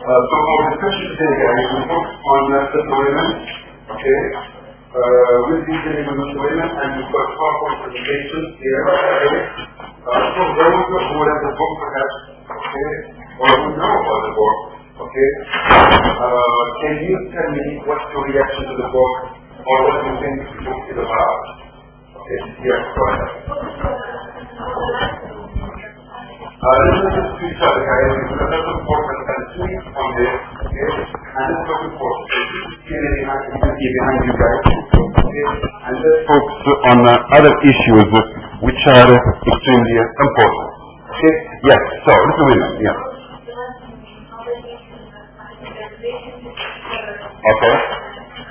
So our discussion today, guys, we focus on women, okay? We'll be dealing with women, and we've got PowerPoint presentations here, okay? So those who have the book, perhaps, okay, or who know about the book, okay? Can you tell me what's your reaction to the book, or what you think the book is about? Okay, yes, go ahead. Listen to each other, guys, because that's important, and please on this, okay? And it's very important. You can see behind you guys, okay? And let's focus on other issues which are extremely important. Okay? Yes, so, little women, yeah. Okay,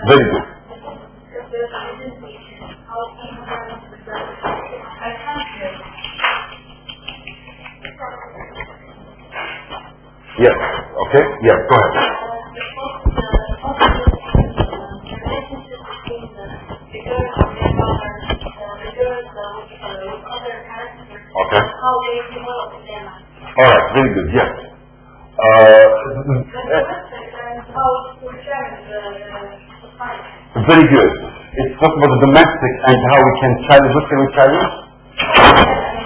very good. Yes, okay, yes, go ahead. Okay. All right, very good, yes. Very good. It's talking about the domestic and how we can challenge, what can we challenge?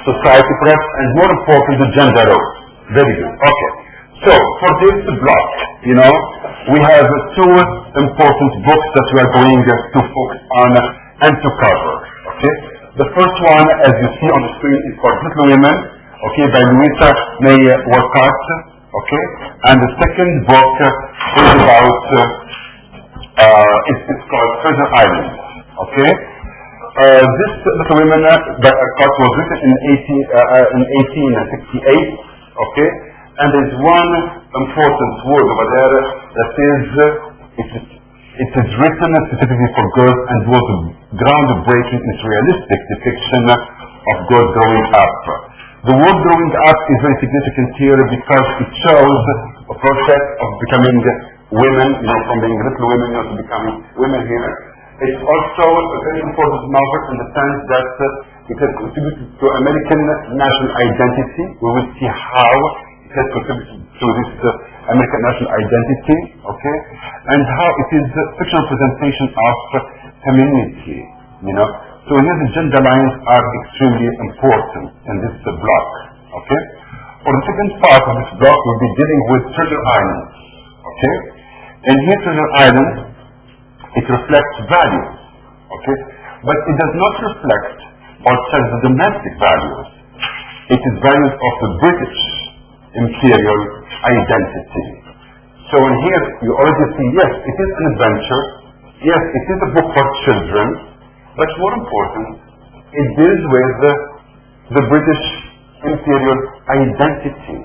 Society perhaps, and more important, the gender roles. Very good, okay. So, for this block, we have two important books that we are going to focus on and to cover, okay? The first one, as you see on the screen, is called Little Women, okay, by Louisa May Walcott, okay? And the second book is about, it's called Treasure Island, okay? This Little Women by Walcott was written in 1868, okay? And there's one important word over there that is, it is written specifically for girls and was groundbreaking in its realistic depiction of girls growing up. The word growing up is very significant here because it shows a process of becoming women, from being little women to becoming women here. It's also a very important novel in the sense that it has contributed to American national identity. We will see how it has contributed to this American national identity, okay, and how it is a fictional presentation of femininity, So here the gender lines are extremely important in this block, okay. For the second part of this block, we'll be dealing with Treasure Island, okay. And here Treasure Island, it reflects values, okay, but it does not reflect or tell the domestic values. It is values of the British imperial identity. So in here you already see, yes, it is an adventure, yes, it is a book for children, but more important, it deals with the British imperial identity,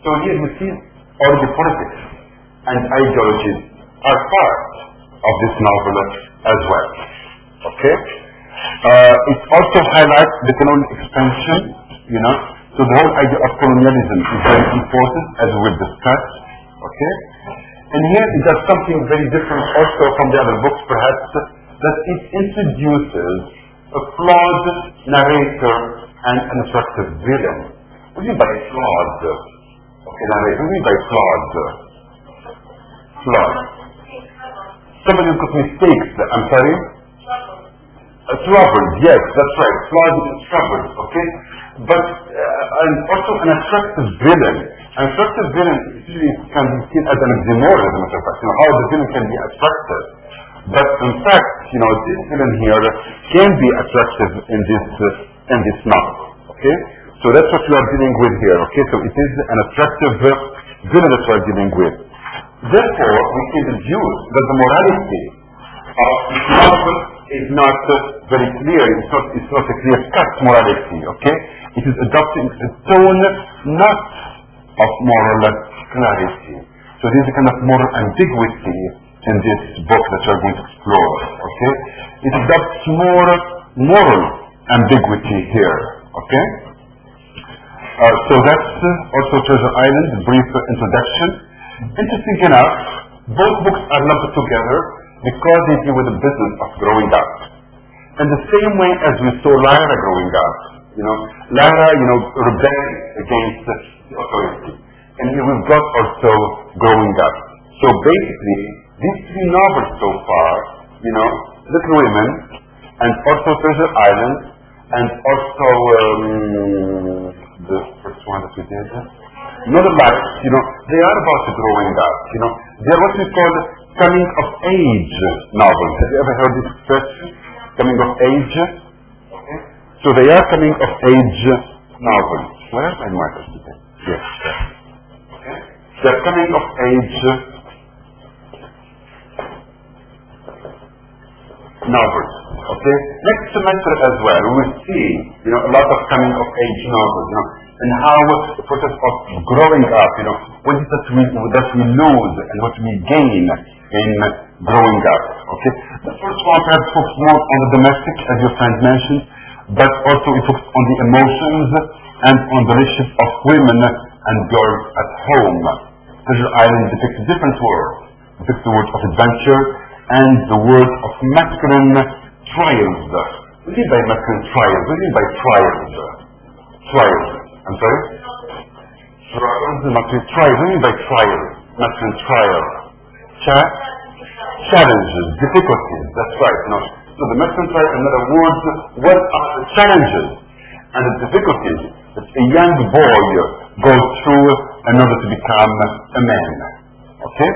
So here you see already politics and ideologies are part of this novel as well, okay? It also highlights the colonial expansion, So the whole idea of colonialism is very important, as we will discuss, okay? And here it does something very different also from the other books, perhaps, that it introduces a flawed narrator and an attractive villain. What do you mean by flawed? Okay, narrator. What do you mean by flawed? Flawed. Somebody who could mistakes, I'm sorry? Troubled, yes, that's right. Flawed is troubled, okay? But and also an attractive villain. An attractive villain usually can be seen as an oxymoron, as a matter of fact. How the villain can be attractive. But in fact, this villain here can be attractive in this novel. Okay? So that's what we are dealing with here. Okay? So it is an attractive villain that we are dealing with. Therefore, we can deduce that the morality of this novel is not very clear. It's not a clear-cut morality. Okay? It is adopting a tone not of moral clarity. So there is a kind of moral ambiguity in this book that we are going to explore. Okay? It adopts more moral ambiguity here. Okay? So that's also Treasure Island, a brief introduction. Interesting enough, both books are lumped together because they deal with the business of growing up. In the same way as we saw Lyra growing up. Lyra, rebelled against the authority. and here we've got also growing up. So basically, these three novels so far, Little Women, and also Treasure Island, and also the first one that we did, Northern Lights, they are about growing up, they are what we call coming of age novels. Have you ever heard this expression? Coming of age? Okay. So they are coming of age novels. Where are my markers today? Yes. Okay. They're coming of age novels. Okay. Next semester as well, we will see, a lot of coming of age novels, and how the process of growing up, what is that we lose and what we gain in growing up. Okay. The first one perhaps focuses more on the domestic, as your friend mentioned, but also it focuses on the emotions and on the relationship of women and girls at home. Treasure Island depicts a different world. It depicts the world of adventure and the world of masculine trials. What do you mean by masculine trials? What do you mean by trials? Trials. I'm sorry? Trials, masculine trials. What do you mean by trials? Masculine trial. Challenges, difficulties. That's right. So the masculine trial, in other words, what are the challenges and the difficulties that a young boy goes through in order to become a man? Okay?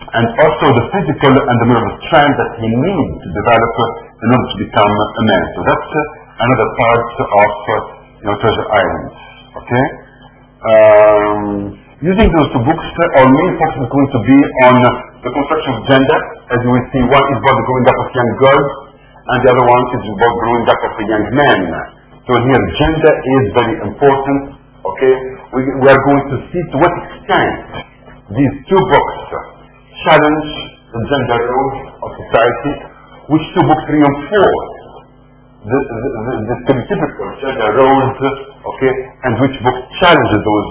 And also the physical and the moral strength that he needs to develop in order to become a man. So that's another part of Treasure Island. Okay? Using those two books, our main focus is going to be on the construction of gender. As you will see, one is about the growing up of young girls, and the other one is about growing up of a young man. So here, gender is very important. Okay? We are going to see to what extent these two books challenge the gender roles of society, which two books reinforce the stereotypical gender roles, okay, and which book challenges those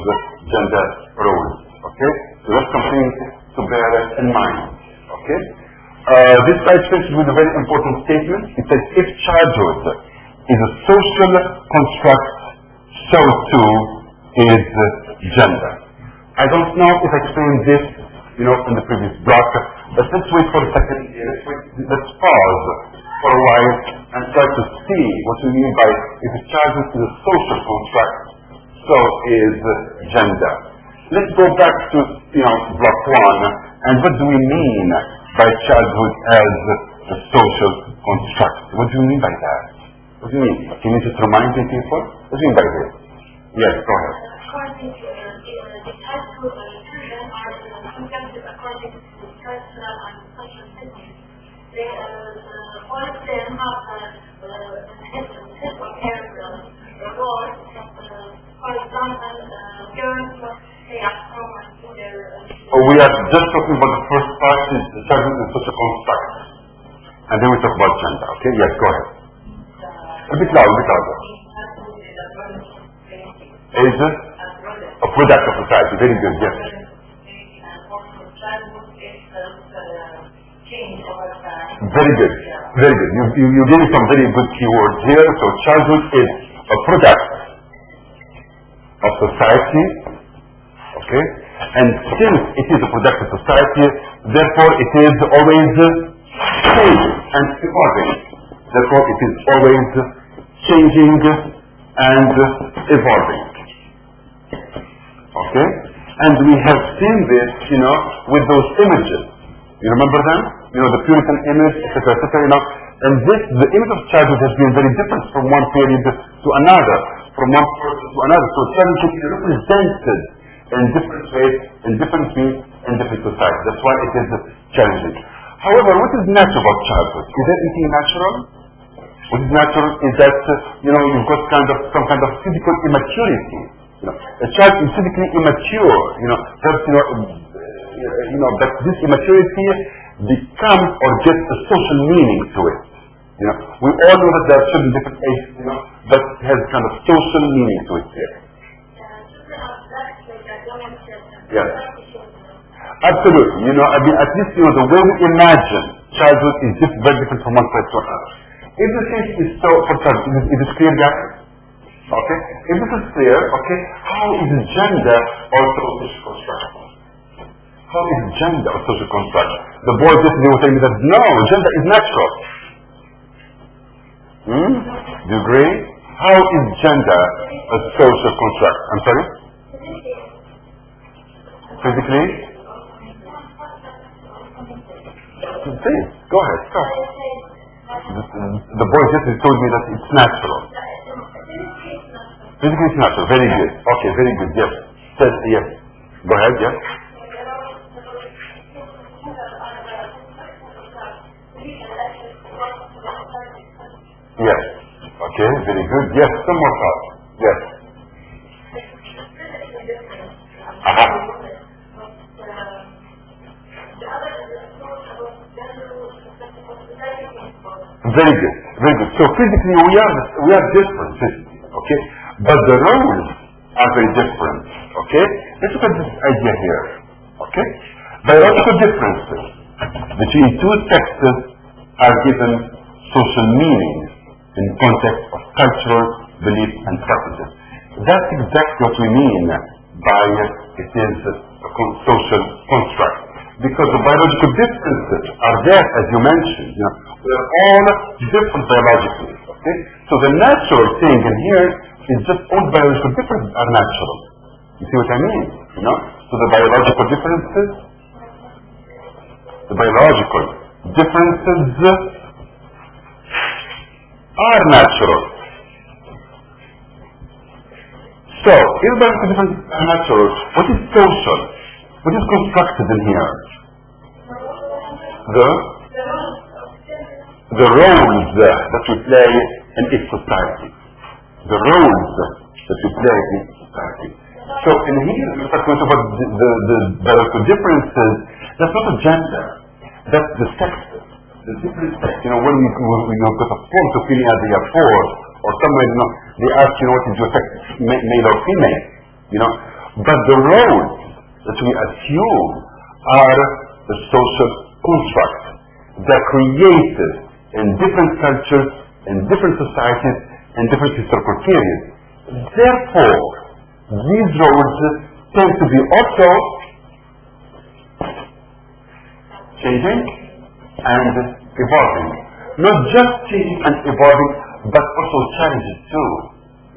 gender roles, okay? So that's something to bear in mind, okay? This slide finishes with a very important statement. It says, if childhood is a social construct, so too is gender. I don't know if I explained this, in the previous block, but let's wait for a second here. Let's pause for a while and try to see what we mean by if a childhood is a social construct, so is gender. Let's go back to block one, and what do we mean by childhood as a social construct? What do you mean by that? What do you mean? Can you just remind me, people? What do you mean by this? Yes, go ahead. According to the childhood children are conducted according to personal and social systems. All of them have different areas, roles. For example, girls must stay at home and do their... We are just talking about the first part, is the childhood is social construct. And then we talk about gender, okay? Yes, go ahead. A bit louder. Is a product of society. Very good, yes. Very good. Very good. You gave me some very good keywords here. So childhood is a product of society. Okay? And since it is a product of society, therefore it is always changing and evolving. Therefore it is always changing and evolving. Okay? And we have seen this, with those images. You remember them? The Puritan image, etc., etc., And the image of childhood has been very different from one period to another, from one person to another. So childhood can be represented in different ways, in different means, in different societies. That's why it is challenging. However, what is natural about childhood? Is there anything natural? What is natural is that, you've got some kind of physical immaturity. A child is physically immature, but this immaturity becomes or gets a social meaning to it. We all know that there are certain different ages, but it has kind of social meaning to it here. Yes. Absolutely. At least, the way we imagine childhood is very different from one place to another. If the case is so, for example, is this clear, guys? Okay? If this is clear, okay, how is gender or social construct? How is gender or social construct? The boys yesterday were telling me that no, gender is natural. Do you agree? How is gender a social construct? I'm sorry? Physically? Please, go ahead, stop. The boys yesterday told me that it's natural. Physically it's natural, very good. Okay, very good, yes. Yes. Go ahead, yes. Yes. Okay, very good. Yes, some more thoughts. Yes. Very good, very good. So physically we are different physically, okay? But the roles are very different, okay? Let's look at this idea here, okay? Biological differences between two sexes are given social meaning in context of cultural beliefs and practices. That's exactly what we mean by it is a social construct. Because the biological differences are there, as you mentioned. You know, we're all different biologically. Okay? So the natural thing in here is just all biological differences are natural. You see what I mean? You know? So the biological differences are natural. So, if biological differences are natural, what is social? What is constructed in here? The roles that we play in each society. The roles that we play in each society. So in here, we're talking about the biological differences. That's not a gender. That's the sexes. The different sex. You know, when we go to a form to fill out the four, or somewhere, you know, they ask, you know, what is your sex, male or female. You know, but the roles that we assume are the social construct. They're created in different cultures, in different societies, in different historical periods. Therefore, these roles tend to be also changing and evolving. Not just changing and evolving, but also challenges too.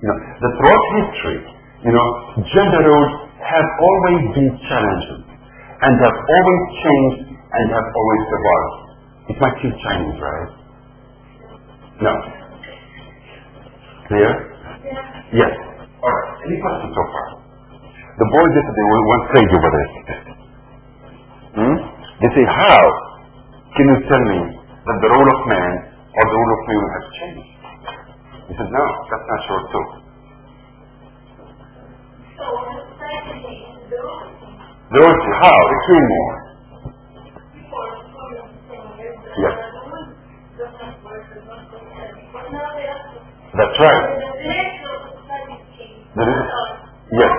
You know, that throughout history, you know, gender roles have always been challenging and have always changed and have always evolved. It might seem Chinese, right? No. Clear? Yes. Alright. Any questions so far? The boys yesterday were once crazy over this. They say, how can you tell me that the role of man or the role of women has changed? He said, no, that's not sure too. The role, how? Explain more. Yes. That's right. Yes.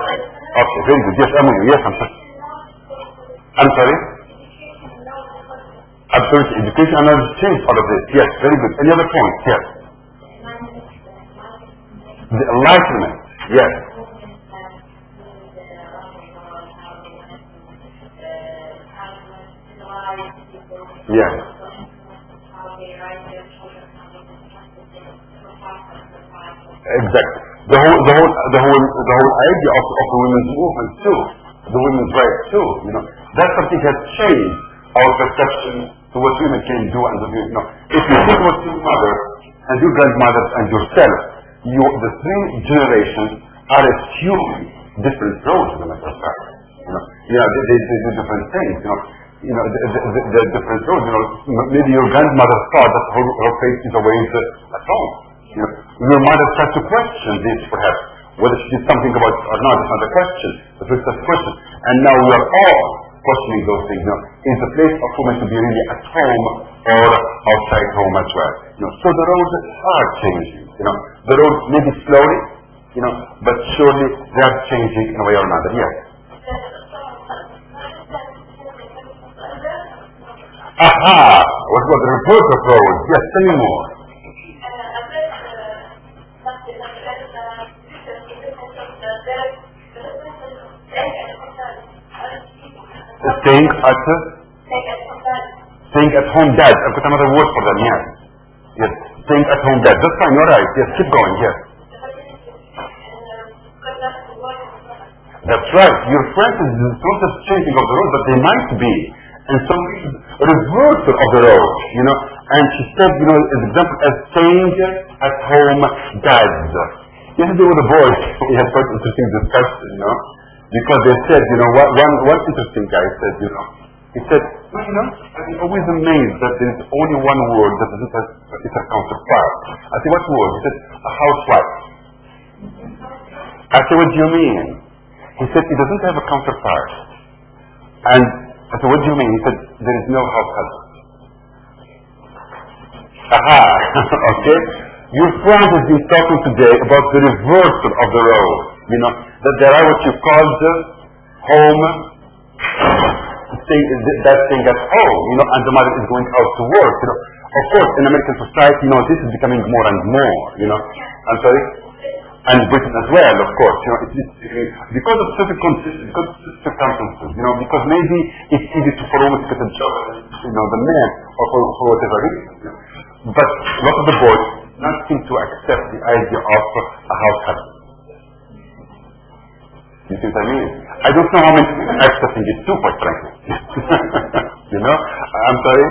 Okay, very good. Yes, I'm with you. Yes, I'm sorry. I'm sorry? Absolutely. Education and knowledge change all of this. Yes, very good. Any other points? Yes. The enlightenment. Yes. Yes. Exactly. The whole idea of the women's movement too, the women's rights too. You know, that something has changed our perception to what women can do and what you know. If you think about your mother and your grandmother and yourself, the three generations are assuming different roles in the matter of fact. You know, yeah, they do different things. You know, the different roles. You know, maybe your grandmother thought that her face is always at home. You know, your mother tried to question this, perhaps, whether she did something about it or not. It's not a question. It's just a question. And now we are all questioning those things. You know, is the place of women to be really at home or outside home as well? You know, so the roles are changing. You know, the roles maybe slowly, you know, but surely they are changing in a way or another. Yes. Aha! What was the report of roles? Yes, tell me more. staying at Staying at home. dad. I've got another word for them, yes. Yes, staying at home dad. That's fine, you're right. Yes, keep going, yes. That's right. Your friend is not just changing of the road, but they might be. And some reversal of the road, you know. And she said, you know, as example, as staying at home dads. Yesterday with the boys, we had quite interesting discussion, you know. Because they said, you know, one interesting guy said, you know, he said, well, you know, I'm always amazed that there is only one word that doesn't have its counterpart. I said, what word? He said, a housewife. I said, what do you mean? He said, it doesn't have a counterpart. And I said, what do you mean? He said, there is no house husband. Aha, okay. Your friend has been talking today about the reversal of the role. You know, that there are what you call the home, that thing at home, you know, and the mother is going out to work, you know. Of course, in American society, you know, this is becoming more and more, you know. I'm sorry? And Britain as well, of course, you know, because of circumstances, you know, because maybe it's easy for women to get a job, you know, the men, or for whatever reason. You know. But a lot of the boys not seem to accept the idea of a house husband. You see what I mean? I don't know how many people are accepting it too, quite frankly. You know? I'm sorry?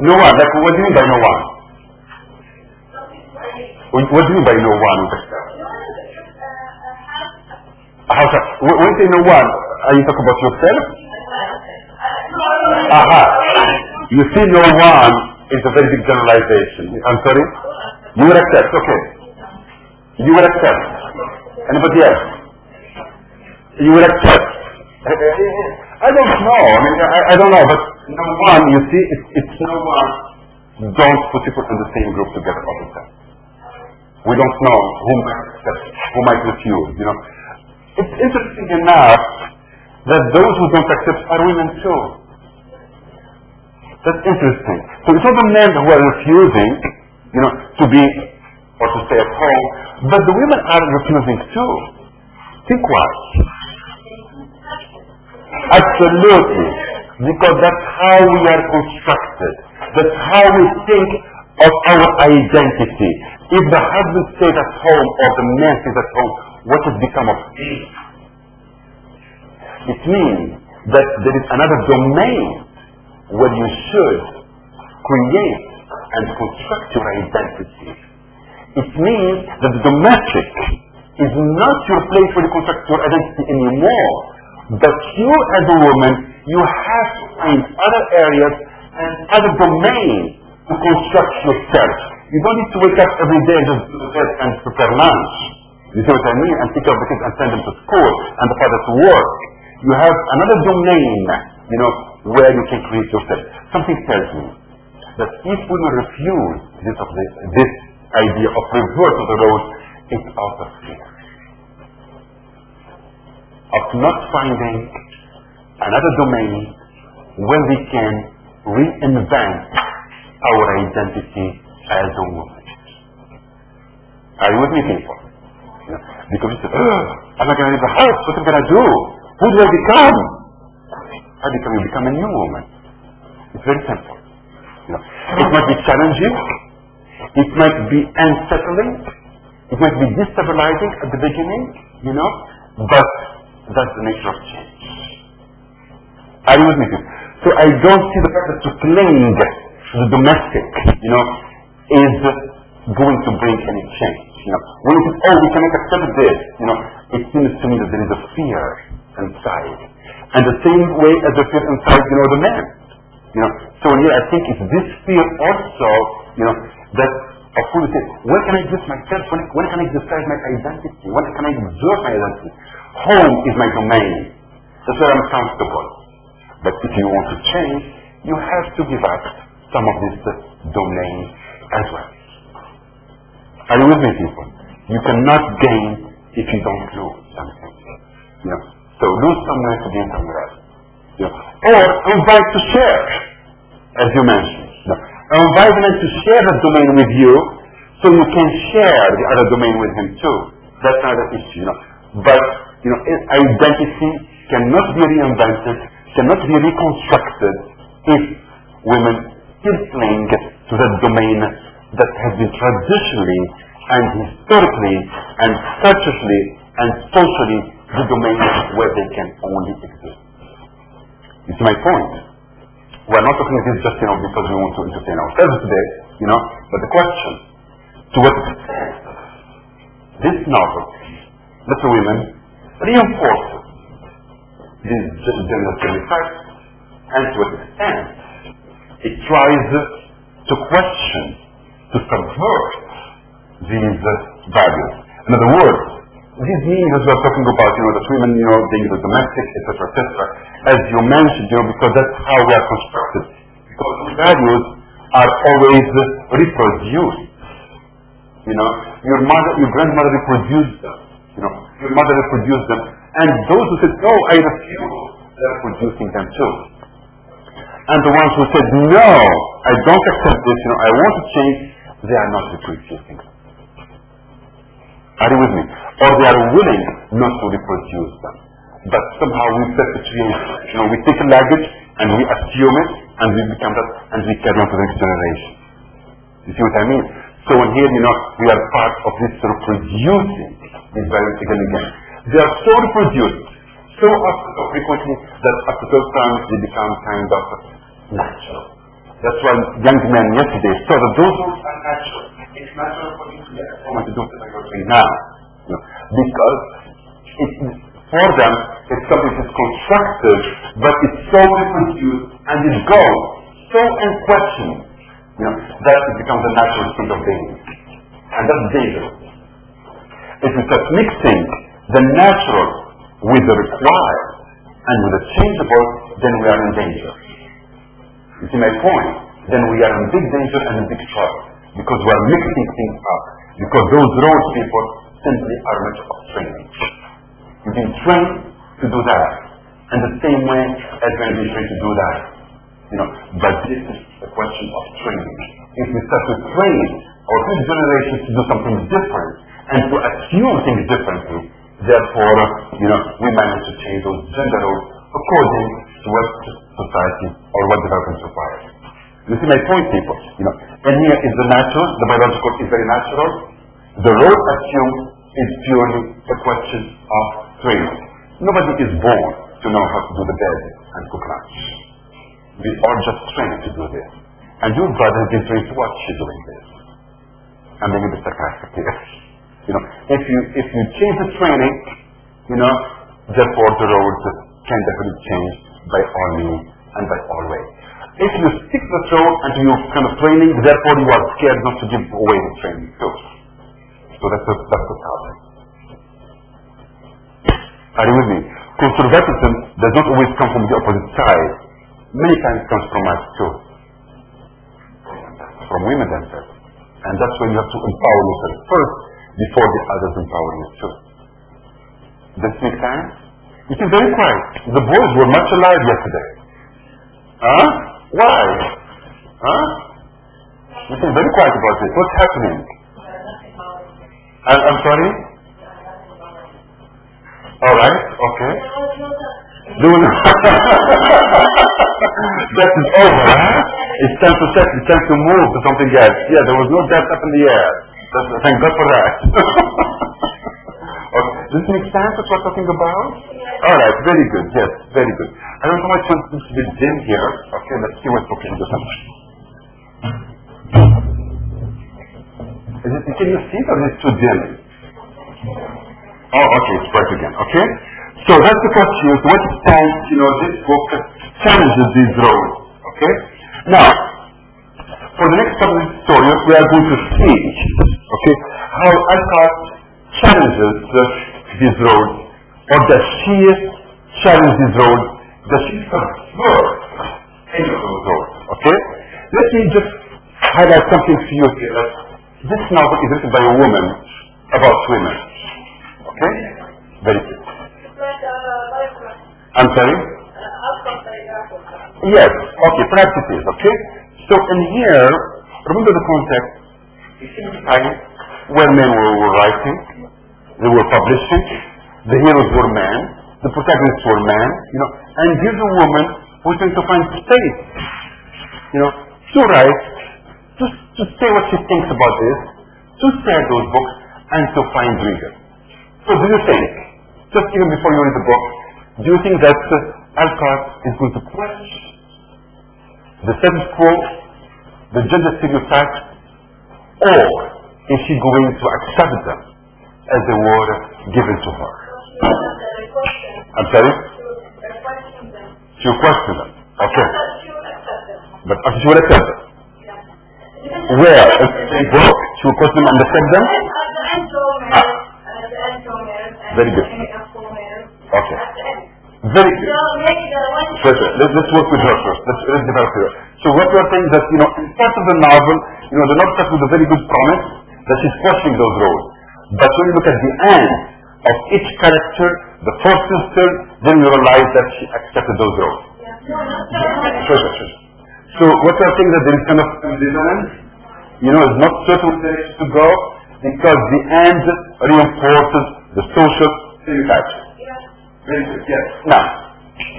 No one. Like, what do you mean by no one? What do you mean by no one? A house husband. When you say no one, are you talking about yourself? Aha. You see, no one is a very big generalization. I'm sorry? You will accept, okay. You will accept. Anybody else? You will accept. I don't know. I mean, I don't know, but no one, you see, it's no one. Don't put people in the same group together all the time. We don't know who might accept, who might refuse, you know. It's interesting enough that those who don't accept are women too. That's interesting. So it's not the men who are refusing, you know, to be or to stay at home, but the women are refusing too. Think why? Absolutely. Because that's how we are constructed. That's how we think of our identity. If the husband stays at home or the man stays at home, what has become of it? It means that there is another domain where you should create and construct your identity. It means that the domestic is not your place where you construct your identity anymore. But you as a woman, you have to find other areas and other domains to construct yourself. You don't need to wake up every day and just do the bed and prepare lunch. You see what I mean? And take care of the kids and send them to school and the father to work. You have another domain, you know, where you can create yourself. Something tells me that if women refuse this idea of reverse of the road, it's out of fear. Of not finding another domain where we can reinvent our identity as a woman. Are you with me, people? You know, because you say, I'm not going to leave the house. What am I going to do? Who do I become? You become a new woman. It's very simple. You know, it might be challenging. It might be unsettling. It might be destabilizing at the beginning, you know, but that's the nature of change. Are you with me? So I don't see the fact that to cling to the domestic, you know, is going to bring any change. You know, when you say, we cannot accept this, you know, it seems to me that there is a fear inside. And the same way as the fear inside, you know, the man. You know, so here I think it's this fear also, you know, that of who you say, when can I exist myself? When can I decide my identity? When can I exert my identity? Home is my domain. That's where I'm comfortable. But if you want to change, you have to give up some of this domain as well. Are you with me, people? You cannot gain if you don't lose something. You know, so lose somewhere to gain somewhere else. You know, or invite to share, as you mentioned. You know, invite them to share the domain with you, so you can share the other domain with him too. That's another issue. You know, but you know, identity cannot be reinvented cannot be reconstructed if women still cling to that domain that has been traditionally and historically and culturally and socially the domain where they can only exist. You see my point? We're not talking this just, because we want to entertain ourselves today, but the question, to what extent this novel, little women, reinforces these gender stereotypes, and to what extent it tries to question, to subvert these values. In other words, these meanings that we're talking about, that women, being the domestic, etc., as you mentioned, because that's how we are constructed. Because these values are always reproduced. Your grandmother reproduced them. Your mother reproduced them. And those who said, no, I refuse, they're producing them too. And the ones who said, no, I don't accept this, I want to change, they are not reproducing them. Are you with me? Or they are willing not to reproduce them. But somehow we perpetuate, we take a language and we assume it and we become that and we carry on to the next generation. You see what I mean? So in here, we are part of this reproducing these values again and again. They are so reproduced, so frequently that after those times they become kind of natural. That's why young men yesterday saw that those rules are natural. It's natural for you to get a woman to do what you're doing now. Because for them it's something that's constructed, but it's so reproduced and it goes so unquestioned, that it becomes a natural state of being. And that's dangerous. If we start mixing the natural with the required and with the changeable, then we are in danger. You see my point? Then we are in big danger and in big trouble. Because we are mixing things up. Because those road people simply are much of training. You've been trained to do that. And the same way as when we're trained to do that. But this is a question of training. If we start to train our future generations to do something different and to assume things differently, therefore, we manage to change those gender roles according to what society or what development requires. You see my point, people? And here is the natural, the biological is very natural. The role assumed is purely a question of training. Nobody is born to know how to do the bed and cook lunch. We are just trained to do this. And your brother has been trained to watch you doing this. I'm being a bit sarcastic here. If you change the training, therefore the roles can definitely change by all means and by all ways. If you stick to the role and to your kind of training, therefore you are scared not to give away the training too. So that's the problem. Are you with me? Conservatism does not always come from the opposite side. Many times it comes from us too. From women themselves. And that's when you have to empower yourself first before the others empower you too. Does this make sense? You seem very quiet. The boys were much alive yesterday. Huh? Why? Huh? You seem very quiet about this. What's happening? I'm sorry? Alright, okay. That is over, huh? It's time to set, it's time to move to something else. Yeah, there was no death up in the air. Thank God for that. Okay. Does this make sense what we're talking about? Alright, very good, yes, very good. I don't know why it seems to be dim here. Okay, let's see what's okay to something. Can you see it or is it too dim? Oh, okay, it's bright again, okay? So that's the question, to what extent, this book challenges these roles, okay? Now, for the next couple of stories, we are going to see, okay, how Alcott challenges these roles, or does she challenge these roles, does she subvert any of those roles, okay? Let me just highlight something for you here. This novel is written by a woman about women, okay? Very good. I'm sorry? Yes, okay, perhaps it is, okay? So in here, remember the concept, time where men were writing, they were publishing, the heroes were men, the protagonist were man, and here's a woman who's going to find space, to write, to say what she thinks about this, to share those books, and to find readers. So do you think, just even before you read the book, do you think that Alcott is going to question the status quo, the gender stereotypes, or is she going to accept them as they were given to her? I'm sorry? She will question them. Okay. But she will accept them. Where? If they broke, she will question them and accept them? Very good. Okay. Very good. Let's work with her first. Let's develop her. So what we're saying is that, in part of the novel, the novel starts with a very good promise that she's crossing those roads. But when you look at the end of each character, the first sister, then you realize that she accepted those roles. Sure. So what we're saying is that there is kind of ambivalence, it's not certain direction to go, because the end reinforces the social stereotypes. Very good, yes. Now,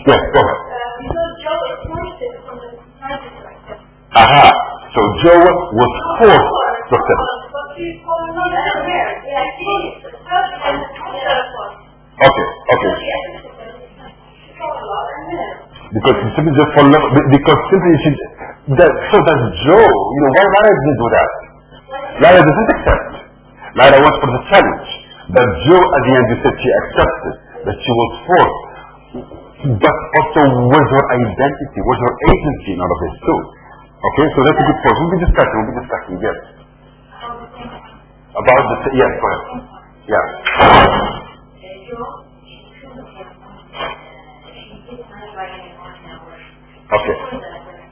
yes, go ahead. Because Joe is forced from the society to accept. Aha, so Joe was forced to accept. Okay. Because simply just for love, because simply so does Joe, why Lara didn't do that? Lara doesn't accept. Lara wants for the challenge. But Joe at the end, you said she accepted, that she was forced. But also, where's her identity? Where's her agency in all of this too? Okay, so that's a good point. We'll be discussing, yes. About the, yes, go ahead. Yeah. Okay.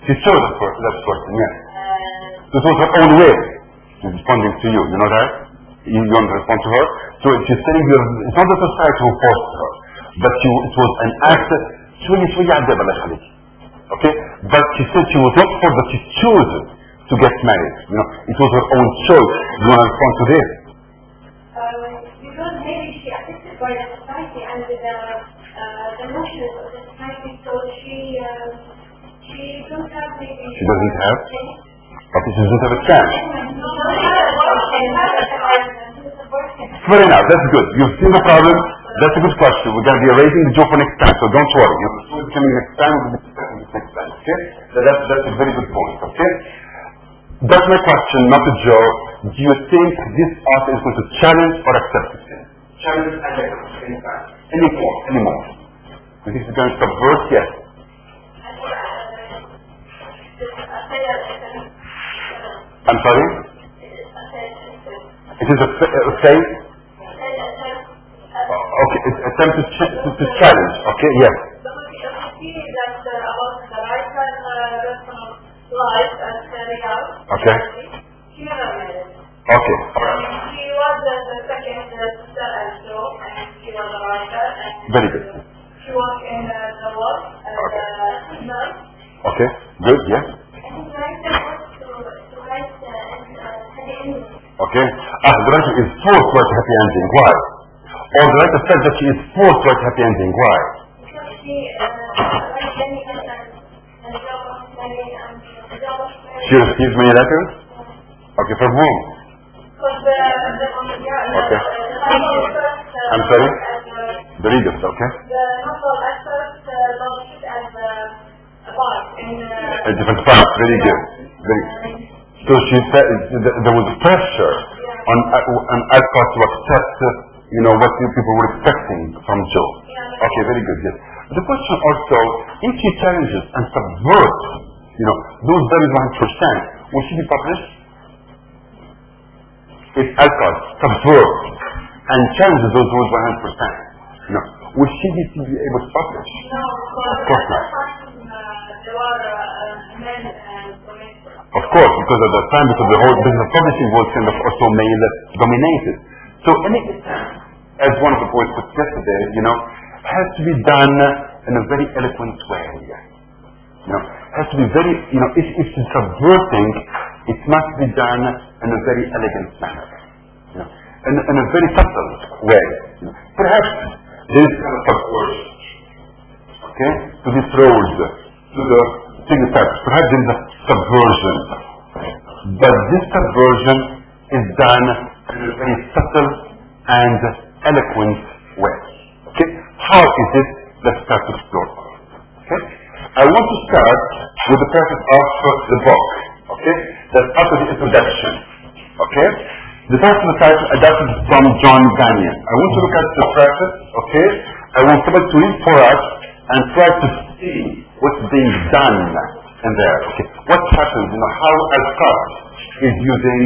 She chose that person, yes. This was her own way. She's responding to you, you know that? You don't respond to her. So she's telling you, it's not the society who forced her, but it was an act, okay? But she said she was not forced, but she chose to get married. It was her own choice. You want to respond to this? Because maybe she accepted by the society and the notions of the society, so she don't have maybe... She doesn't have? Okay, she doesn't have a chance. Fair enough, that's good. You've seen the problem. That's a good question. We're going to be raising the joke for next time, so don't worry. It's coming next time, we'll be discussing this next time, okay? So that's a very good point, okay? That's my question, not to Joe. Do you think this author is going to challenge or accept it? Challenge and accept any time. Any more. You think she's going to subvert? Yes. I'm sorry? It is a faith? Okay, it's attempt to challenge, okay, yes. But we see that about the writer's personal life as carried out. Okay. She never married. Okay, alright. She was the second sister as Joe, and she was a writer. And very good. She worked in the work as a nurse. Okay, good, yes. And the writer was to write happy ending. Okay. The writer is forced to write happy ending. Why? Or the writer said that she is forced to write happy ending. Why? Because she writes many letters and Joe was married and Joe was married. She receives many letters? Okay, from whom? Okay. I'm sorry? The readers, okay? The novel at first launched it as a part in a different part, very good. So she said there was pressure on Alcott to accept, what people were expecting from Joe. Okay, very good, yes. The question also, if she challenges and subverts, those values 100%, will she be published? If Alcott subverts and challenges those rules 100%, will she be able to publish? No, of course not. There were men and women. Of course, because at that time, because the whole business of publishing was kind of also male dominated. So any attempt, as one of the boys put yesterday, has to be done in a very eloquent way. Has to be very, if it's subverting, it must be done in a very elegant manner. In a very subtle way. Perhaps there is kind of subversion, okay, to these roles, to the signifiers. Perhaps there is a subversion, but this subversion is done in a very subtle and eloquent way. Okay, how is it? Let's start to explore. Okay, I want to start with the preface of the book. Okay, that's after the introduction. Okay, the title of the title adapted from John Bunyan. I want to look at the preface. Okay, I want somebody to read for us and try to see what's being done in there. Okay, what happens? How Al-Qart is using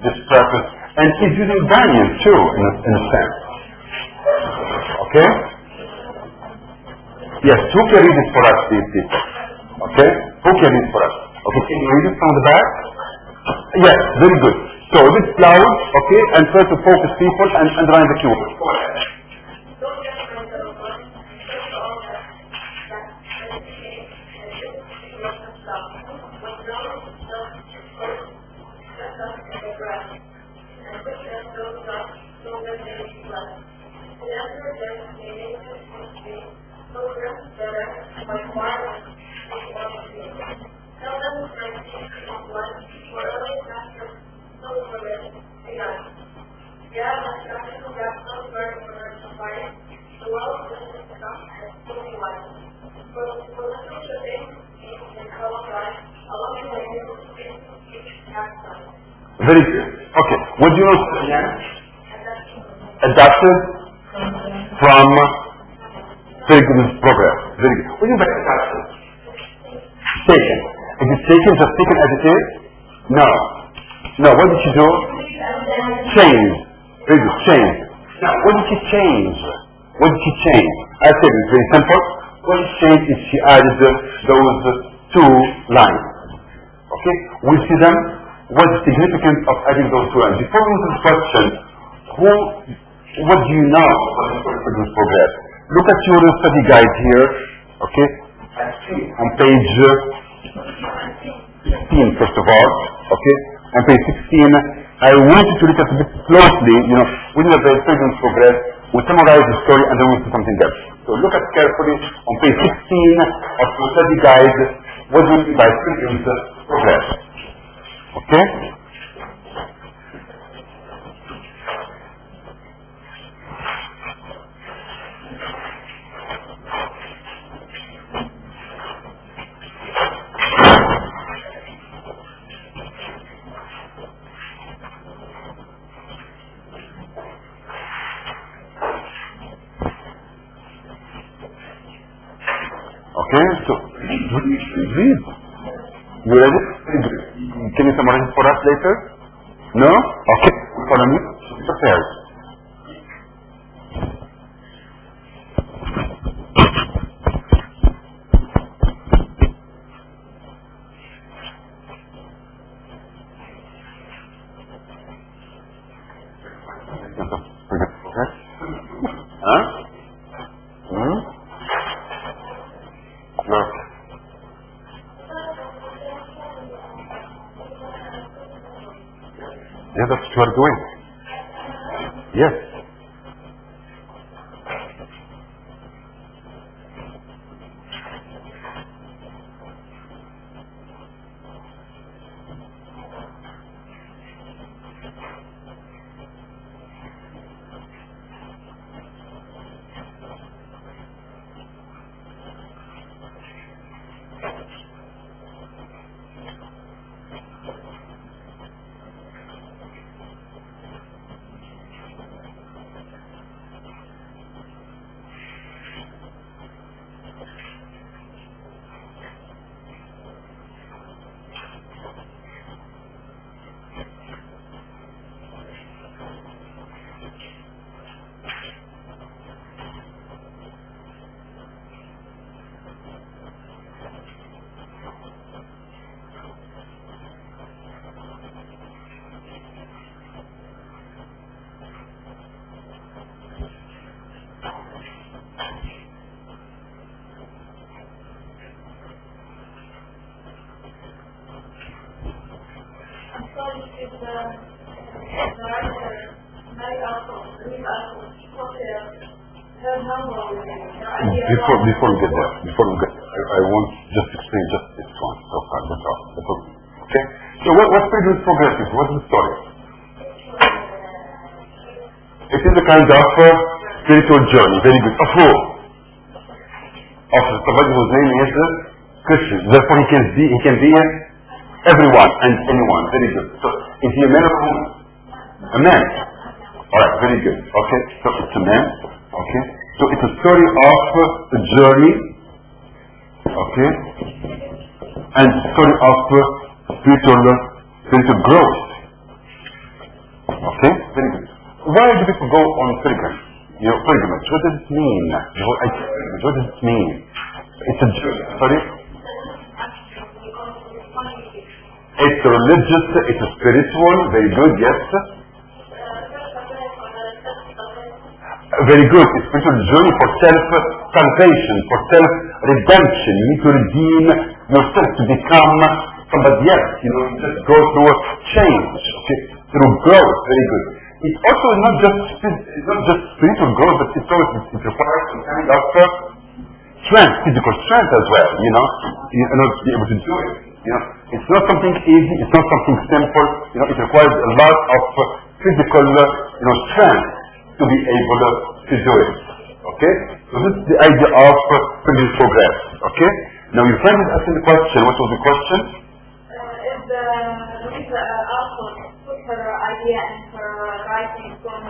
this preface, and he's using Bunyan too, in a sense. Okay. Yes, who can read it for us, these people? Okay, who can read it for us? Okay, can you read it from the back? Yes, very good. So a bit loud, okay, and try to focus people and underline the keywords. Go ahead. Very good. Okay. What do you know? Adapted from very good progress. Very good. What do you mean by adapted? Taken. Is it taken, just taken as it is? No. No. What did she do? Change. Very good. Change. Now, what did she change? What did she change? I said it's very simple. What she changed is she added those two lines. Okay? We'll see them. What's the significance of adding those two lines? Before we answer this question, what do you know about this progress? Look at your study guide here, okay? On page 16, first of all, okay? On page 16, I want you to look at it a bit closely, when you have the Pilgrim's Progress, we summarize the story and then we'll see something else. So look at carefully on page 16 of your study guide, what do you mean by Pilgrim's Progress? Okay? Okay, so read. You ready? Can you summarize it for us later? No? Okay. Follow me. Prepared. Huh? No. Yeah, that's what we're doing. Yes. Before we get there, I want just to explain just this one so far. That's all. Okay. So what's previous progressive? What's the story? It is a kind of spiritual journey. Very good. Of who? Of somebody whose name is Christian. Therefore, he can be everyone and anyone. Very good. So is he a man or a woman? A man. All right. Very good. Okay. So it's a man. Okay. So it's a story of a journey. Okay. And story of spiritual growth. Okay. Very good. Why do people go on pilgrimage? Pilgrimage. What does it mean? What does it mean? It's a journey. Sorry? It's religious, it's a spiritual, very good, yes. Very good, it's a spiritual journey for self-salvation, for self-redemption. You need to redeem yourself to become somebody else. You just go through a change, okay? Through growth, very good. It's also not just spiritual growth, but it requires some kind of strength, physical strength as well, to be able to do it. It's not something easy, it's not something simple, it requires a lot of physical, strength to be able to do it. Okay? So this is the idea of spiritual progress. Okay? Now your friend is asking the question, what was the question? If the author put her idea and her writing from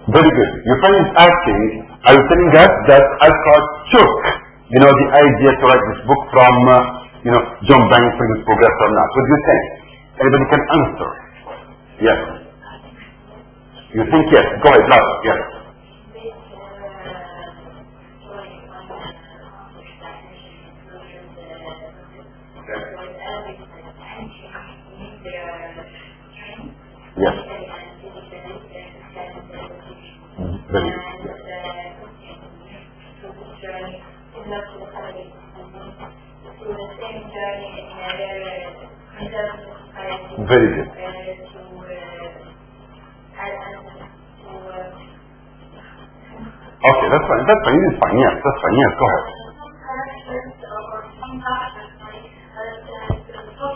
Very good. Your friend is asking, are you telling us that Alcott took, the idea to write this book from, John Banks for this progress or not? What do you think? Anybody can answer. Yes. You think yes? Go ahead, loud. Yes. Yes. Very good. Very good. Okay, that's fine. That's fine. It's fine. Yes, that's fine. Yes, go ahead.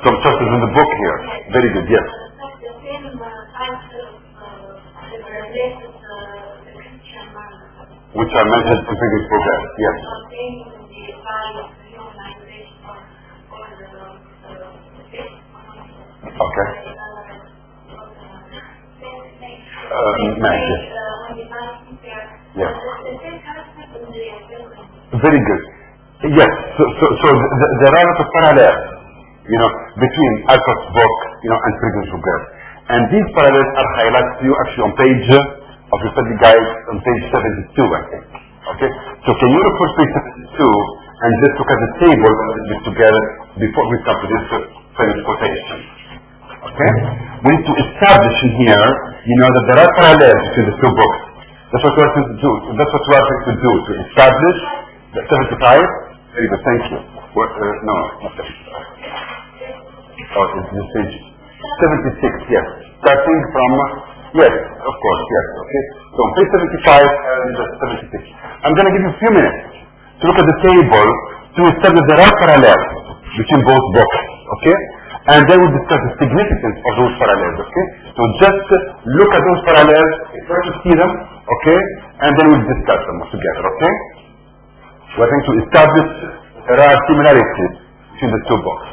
Some chapters in the book here. Very good. Yes. Which are mentioned in previous progress. Yes. Okay. Yes. Yes. Very good. Yes. So there are a lot of parallels, between Alcott's book, and previous progress. And these parallels are highlighted to you actually on page of your study guide on page 72, I think. Okay? So can you look for page 72 and just look at the table and put this together before we come to this finished quotation? Okay? We need to establish in here, that there are parallels between the two books. That's what we are trying to do. That's what we are trying to do, to establish the 75. Very good, thank you. No, not 75. Oh, it's this page 76, yes. Starting from, yes, of course, yes, okay. So on page 75 and 76. I'm going to give you a few minutes to look at the table to establish there are parallels between both books, okay? And then we'll discuss the significance of those parallels, okay? So just look at those parallels, try to see them, okay? And then we'll discuss them together, okay? We're going to establish there are similarities between the two books.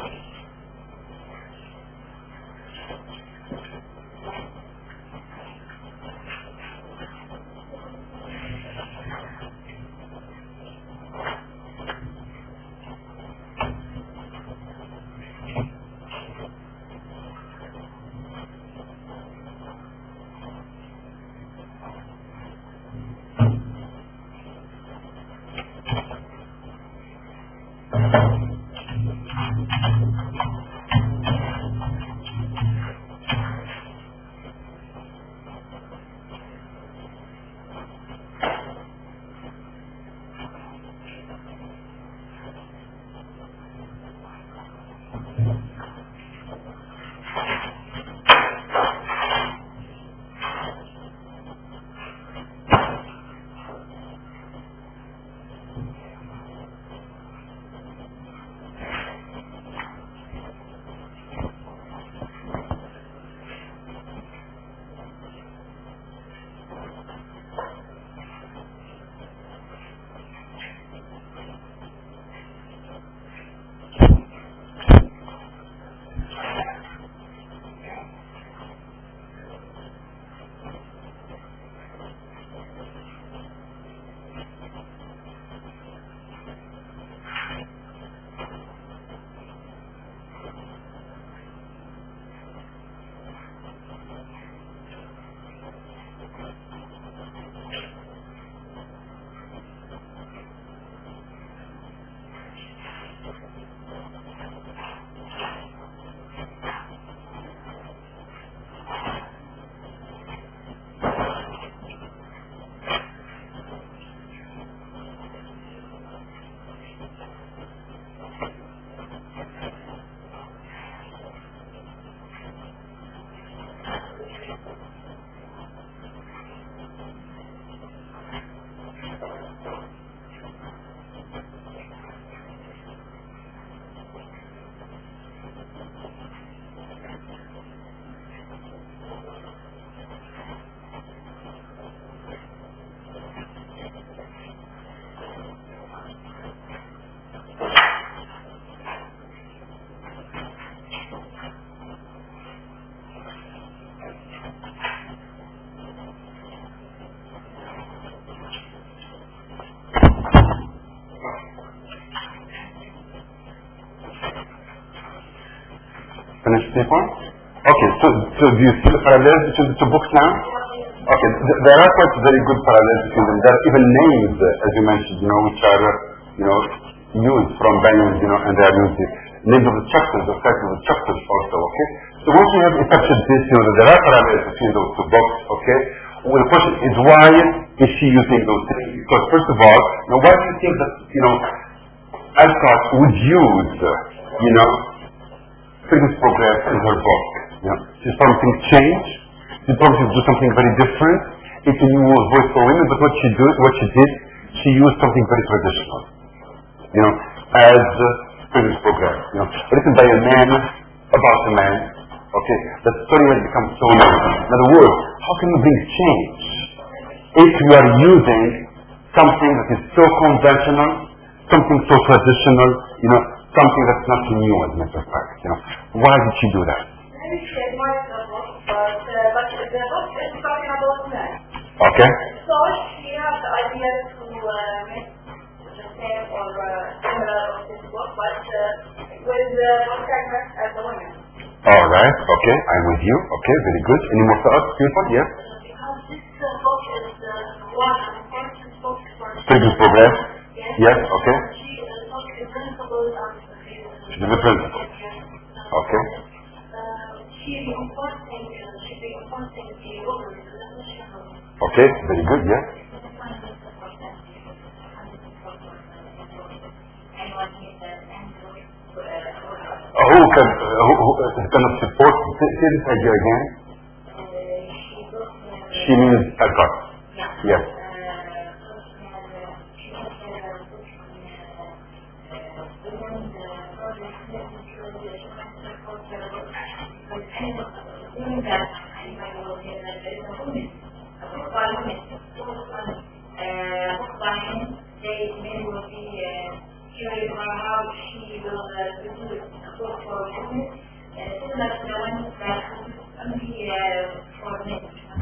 do you see the parallels between the two books now? Okay, there are quite very good parallels between them. There are even names, as you mentioned, which are, used from Banyan, and they are used, names of the chapters, the titles of the chapters also, okay? So once you have established this, that there are parallels between those two books, okay? Well, the question is, why is she using those things? Because first of all, why do you think that, Alcott would use, previous progress in her book? She's something change. She promises to do something very different. It's a new voice for women, but what she did, she used something very traditional. As previous progress. Written by a man about a man. Okay, the story has become so long. In other words, how can you bring change if you are using something that is so conventional, something so traditional, something that's not new as a matter of fact. Why did she do that? Maybe she admires the book, but the book is talking about men. Okay. So she has the idea to make the same or similar of this book, but with the protagonist as a woman. All right. Okay, I'm with you. Okay, very good. Any more thoughts, people? Yes. Because this book is one important book for Previous progress. Yes. Okay. She talks the principles of She's the principle. Okay. She be enforcing the woman. Okay, very good. Yes. Who cannot support? Say this idea again. She means Alcott. Yes.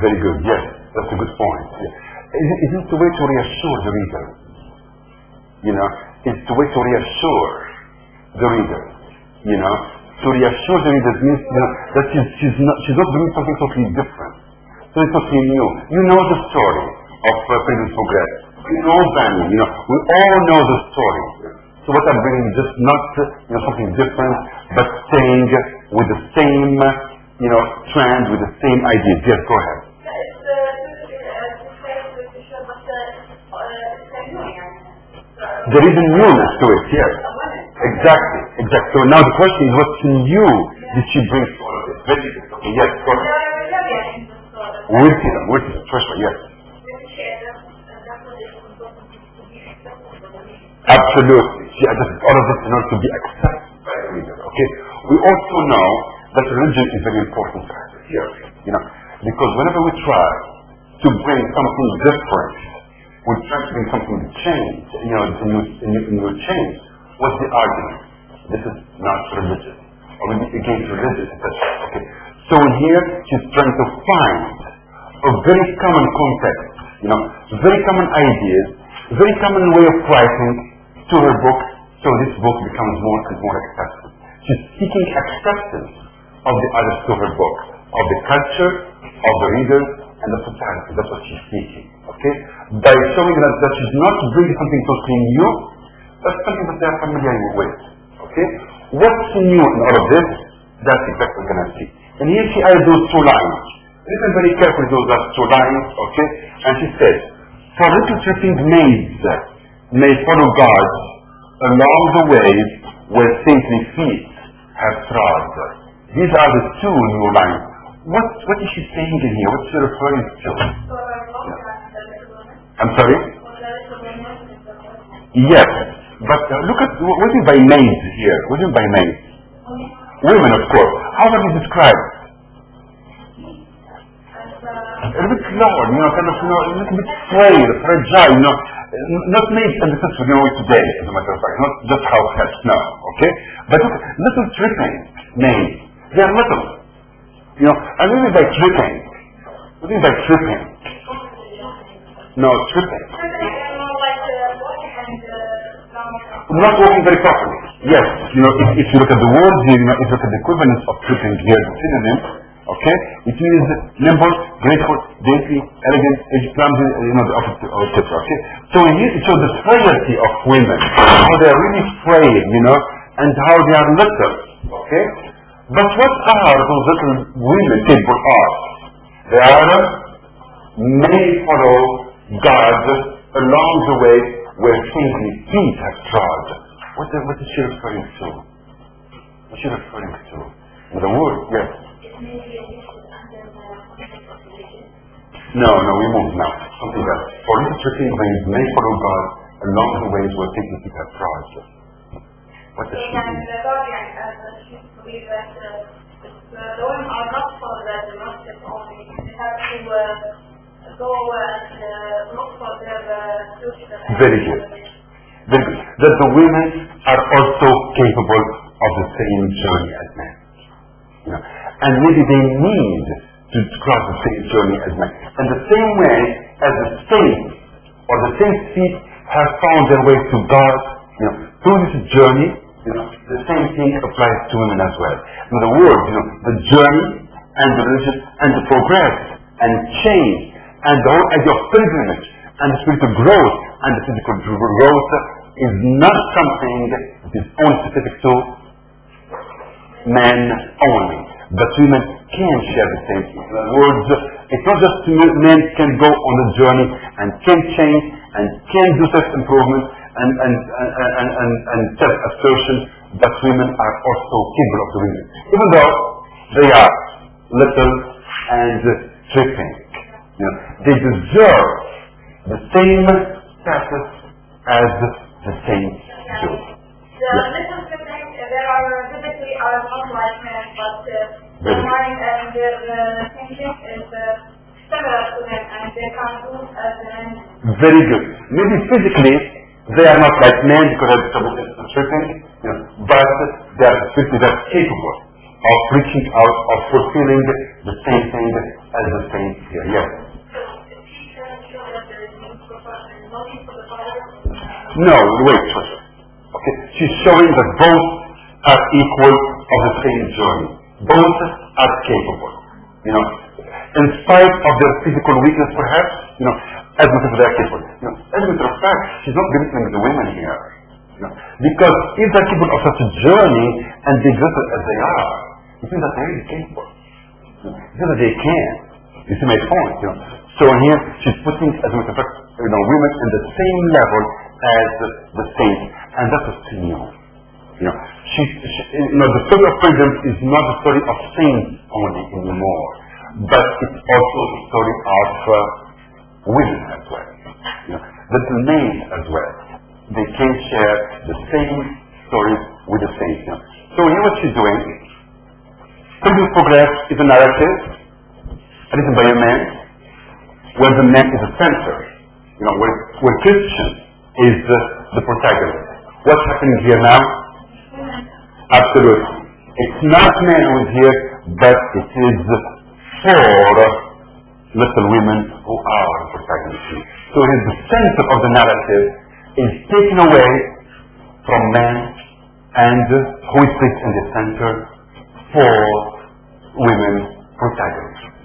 Very good, yes, that's a good point. Yeah. Is it the way to reassure the reader? It's the way to reassure the reader. To reassure the reader means that she's not doing something totally different. So it's totally new. You know the story of previous progress. We know Banyan, we all know the story. So what I'm bringing is just not something different, but staying with the same trend, with the same ideas. Yes, go ahead. There is a newness to it, yes. Exactly. So now the question is, what's new did she bring to all of this? Very good. Okay, yes, go ahead. We'll see them, Trisha, yes. Absolutely. All of this in order to be accepted by the reader, okay? We also know that religion is very important factor here, because whenever we try to bring something different, we try to bring something to change, a new change. What's the argument? This is not religious, or maybe against religion, etc. Okay. So here she's trying to find a very common context, very common ideas, very common way of writing to her book, so this book becomes more and more accepted. She's seeking acceptance of the others to her book, of the culture, of the readers, and the society. That's what she's seeking. Okay? By showing that she's not bringing something totally new, but something that they are familiar with. Okay? What's new in all of this? That's exactly what we're going to see. And here she added those two lines. Listen very carefully to those last two lines, okay? And she says, for little tripping maids may follow God along the ways where saintly feet have trod. These are the two new lines. What is she saying in here? What's she referring to? I'm sorry? Yes, but look at what do you mean by maids here? What do you mean by maids? Women, of course. How are they described? A little bit lower, a little bit frail, fragile, not maids in the sense we know it today, as a matter of fact, not just house cats, no, okay? But look, little tripping maids. They are little. I mean by tripping. What do you mean by tripping? No, tripping. Not working very properly. Yes, if you look at the words here, if you look at the equivalence of tripping here, the synonym, Okay? It means nimble, graceful, dainty, elegant, clumsy, the opposite, etc. Okay? So here it shows the frailty of women, how they are really frail, and how they are little. Okay? But what are those little women capable of? They are may follow God along the way where saintly feet have trod. What is she referring to? What is she referring to? With the word, yes. No, we move now. Something else. For literature means may follow God along the ways where saintly feet have trod. What does she mean? She believes that the women are not for the domestic only. They have to go and look for their future. Very good. Very good. That the women are also capable of the same journey as men. And maybe they need to cross the same journey as men. And the same way as the saints or the saints' feet have found their way to God, through this journey, the same thing applies to women as well. In other words, the journey and the religion and the progress and change and the whole idea of pilgrimage and the spiritual growth and the physical growth is not something that is only specific to men only, but women can share the same thing. In other words, it's not just men can go on the journey and can change and can do self-improvement and self-assertion, but women are also capable of doing it, even though they are little and tripping. They deserve the same status as the saints do. The little tripping, there are physically are not like men, but their mind and their thinking is similar to them, and they can do as men. Very good. Maybe physically they are not like men because of the tripping, but they are physically capable of reaching out, of fulfilling the same thing as the saints here. Yes. No, wait. Okay, she's showing that both are equal of the same journey. Both are capable. In spite of their physical weakness, perhaps, as much as they are capable. As a matter of fact, she's not belittling the women here. Because if they're capable of such a journey and they exist as they are, it means that they're really capable. It means that they can. You see my point. So here she's putting, as a matter of fact, women in the same level as the saints, and that's what's new. The story of freedom is not the story of saints only anymore, but it's also the story of women as well. The men as well. They can share the same stories with the saints. So here what she's doing, Pilgrim Progress is a narrative written by a man, where the man is the center, where Christian is the protagonist. What's happening here now? Absolutely. It's not man who is here, but it is four little women who are protagonists. So the center of the narrative is taken away from man, and who is placed in the center? Four women protagonists.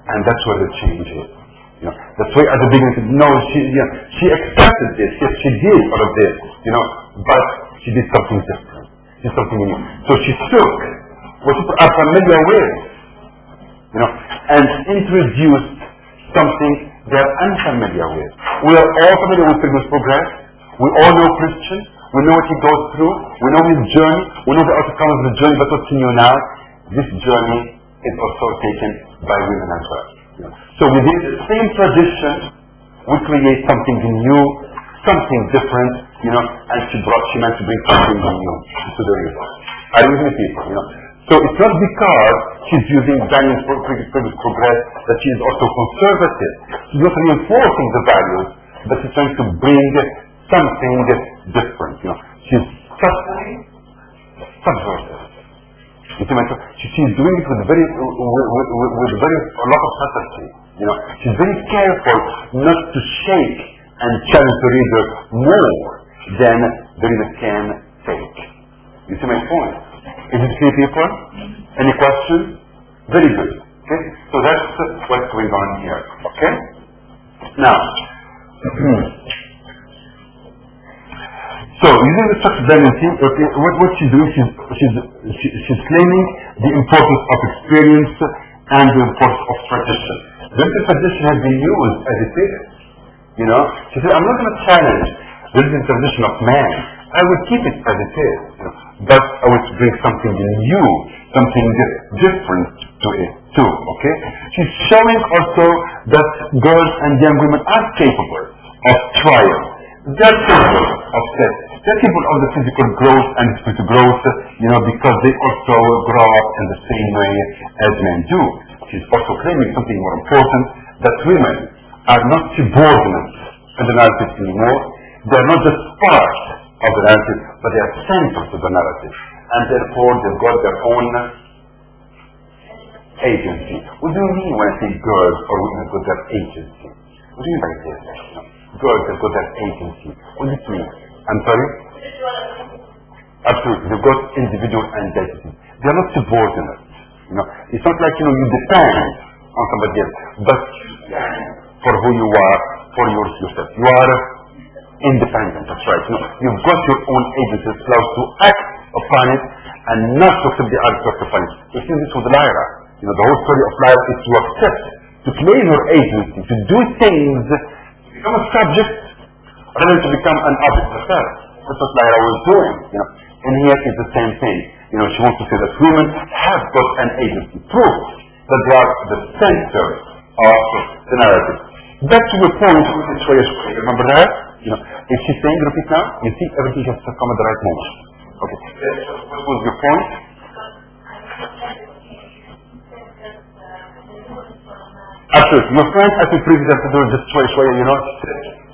And that's where the change is. That's why at the beginning, no, she accepted this. Yes, she did all of this, but she did something different. She did something new. So she took what people are familiar with, and introduced something they're unfamiliar with. We are all familiar with Pilgrim's Progress. We all know Christian. We know what he goes through. We know his journey. We know the outcome of the journey. But what's new now? This journey is also taken by women as well. So within the same tradition, we create something new, something different, and she meant to bring something new to the real. Are you with me, people? So it's not because she's using Daniel's progress that she is also conservative. She's not reinforcing the values, but she's trying to bring something different. She's subversive. She's doing it with a lot of subtlety. She's very careful not to shake and challenge the reader more than the reader can take. You see my point? Is it clear, people? Any questions? Very good. Okay? So that's what's going on here. Okay? Now, so using the structured dimension, okay, what she's doing, she's claiming the importance of experience and the importance of tradition. Then the tradition has been used as it is. You know, she said, I'm not going to challenge this is the tradition of man. I will keep it as it is, you know, but I will bring something new, something different to it too. Okay? She's showing also that girls and young women are capable of trial. They're capable of sex. They're capable of the physical growth and spiritual growth, you know, because they also grow up in the same way as men do. She's also claiming something more important, that women are not subordinate in the narrative anymore. They're not just part of the narrative, but they are central to the narrative. And therefore, they've got their own agency. What do you mean when I say girls or women have got their agency? What do you mean by this? Girls have got their agency. What does it mean? I'm sorry? Absolutely. They've got individual identity. They are not subordinate. You know, it's not like, you know, you depend on somebody else, but you stand for who you are, for yourself. You are independent, that's right. You know, you've got your own agency that allows to act upon it and not to accept the other to upon it. You see this with Lyra. You know, the whole story of Lyra is to accept, to claim her agency, to do things, to become a subject, rather than to become an object herself. That's what Lyra was doing, you know. And here is the same thing. You know, she wants to say that women have got an agency, proof that they are the center of the narrative. Back to the point with the Troya story. Remember that? You know, if she's saying, repeat now, you see everything has to come at the right moment. Okay. What was your point? Absolutely. Your friend, as we previously have to do this Troya, you know,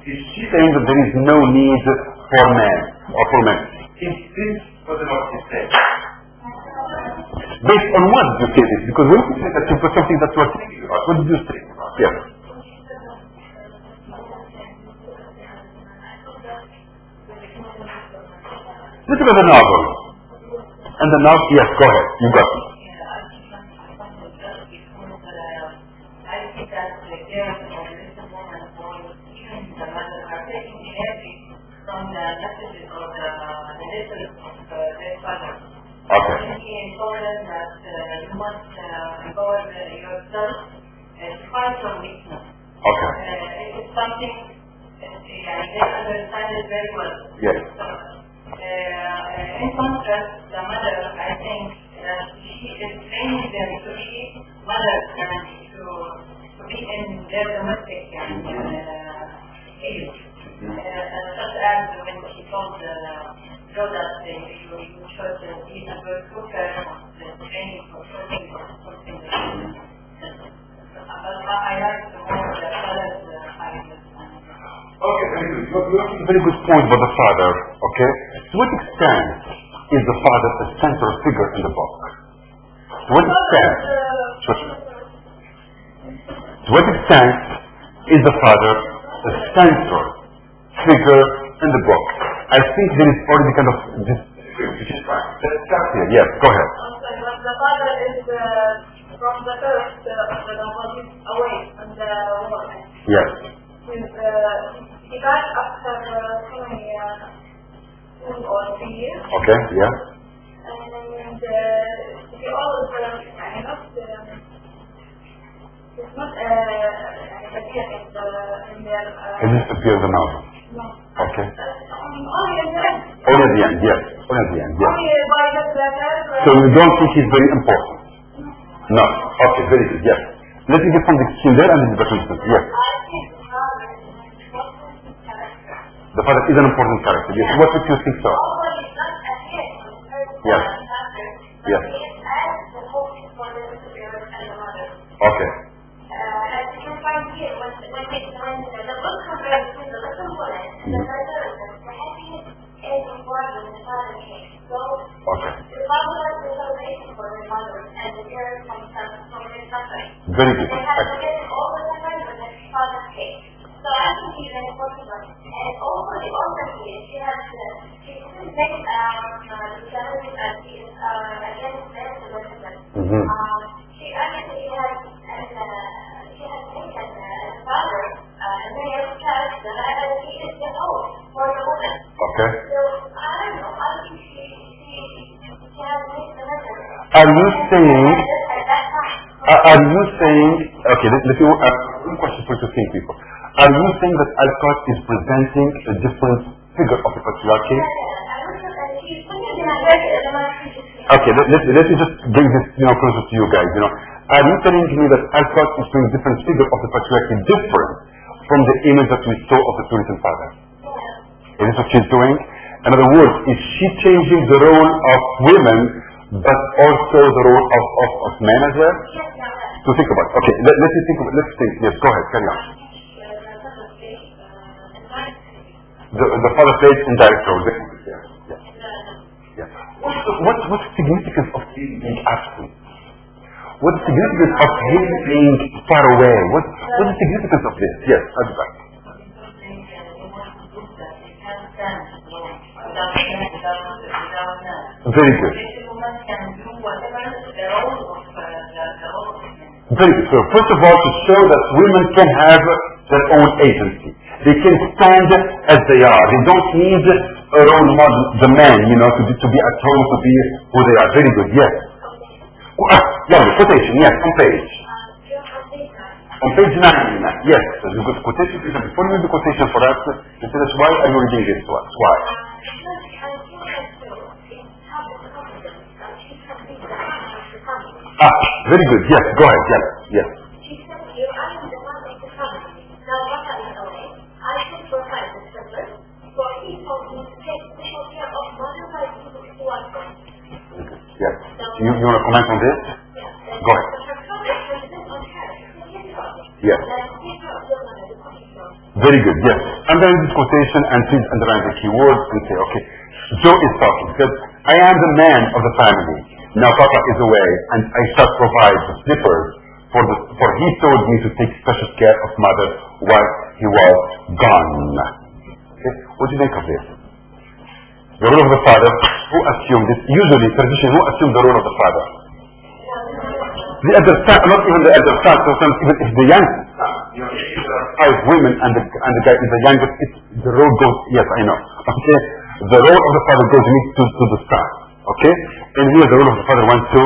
is she saying that there is no need for men or for men? Is this what she's saying? Based on what did you say this? Because when you say that you've got something that you are thinking about, what did you say? Yes. Look at the novel. And the novel, yes, go ahead. You got it. I think that the girls or the little woman or even the mother are taking energy from the messages or the letters of their father. Okay. He told them that you must empower yourself to fight from weakness. Okay. It's something they understand it very well. Yes. So, in contrast, the mother, I think that she is training them to be mothers and to be in their domestic age. Such as when she told Joe that you should be a good cooker, training for cooking or something like that. But I like the more the father's ideas. Okay, very good. You have a very good point about the father, okay? To what extent is the father a central figure in the book? To what extent? To what extent is the father a central figure in the book? I think there is already kind of this. Let's start here. Yes, go ahead. The father is from the first the novel is away from the war. Yes. He died after so many 2 or 3 years. Okay, yeah. And he always it's not appear in their It just appears in the novel. no. Okay. Only in the end. Only at the end, yes. Only at the end, yes. Only by the letter. So you don't think he's very important? No. Okay, very good, yes. Let me get some discussion there and then the question. Yes. The father is an important character. Yes. What would you think so? Yes. Yes. Okay. As you can find here, when the book compares between the little woman and the mother, the happiness is important in the father case. So, Okay. the father has the celebration for their mother, and the parents from their suffering. Very good. They have to get all the suffering with the father's case. So I think he's an important one. And also the author here, she didn't make the challenges as she is against their solution. She are you saying, okay, let me, one question for you to think, people. Are you saying that Alcott is presenting a different figure of the patriarchy? Okay, let me just bring this, closer to you guys, Are you telling me that Alcott is bringing different figure of the patriarchy different from the image that we saw of the Puritan father? Is this what she's doing? In other words, is she changing the role of women, but also the role of men as well? To think about. Okay, let's think. Yes, go ahead, carry on. The father plays indirect role. Yeah. What's the significance of him being absent? What's the significance of him being far away? What's the significance of this? Yes, I'll be back. Very good. Very good. So first of all, to show that women can have their own agency. They can stand as they are. They don't need a role model, the man, to be at home, to be who they are. Very good. Yes. Lovely. Quotation. Yes. On page. On page 9. Yes. There's a good quotation. Before you read the quotation for us, you tell us why are you reading this to us? Why? Very good. Yes. Go ahead. Yes. She said to you, I am the one of the family. Now what are you doing? I should provide the children, for he told me to take special care of mother by people who are born. Yes. You want to comment on this? Yes. Go ahead. Yes. Very good. Yes. Underline this quotation and please underline the key words and say, okay, Joe is talking. Because I am the man of the family. Now Papa is away and I shall provide the slippers for he told me to take special care of mother while he was gone. Okay? What do you think of this? The role of the father, who assumed this? Usually, tradition, who assumed the role of the father? The elder son, not even the elder son, sometimes even if the youngest son. If there are 5 women and the guy is the youngest, the role goes, yes, I know. Okay? The role of the father goes to the son. Okay? And here the role of the father went to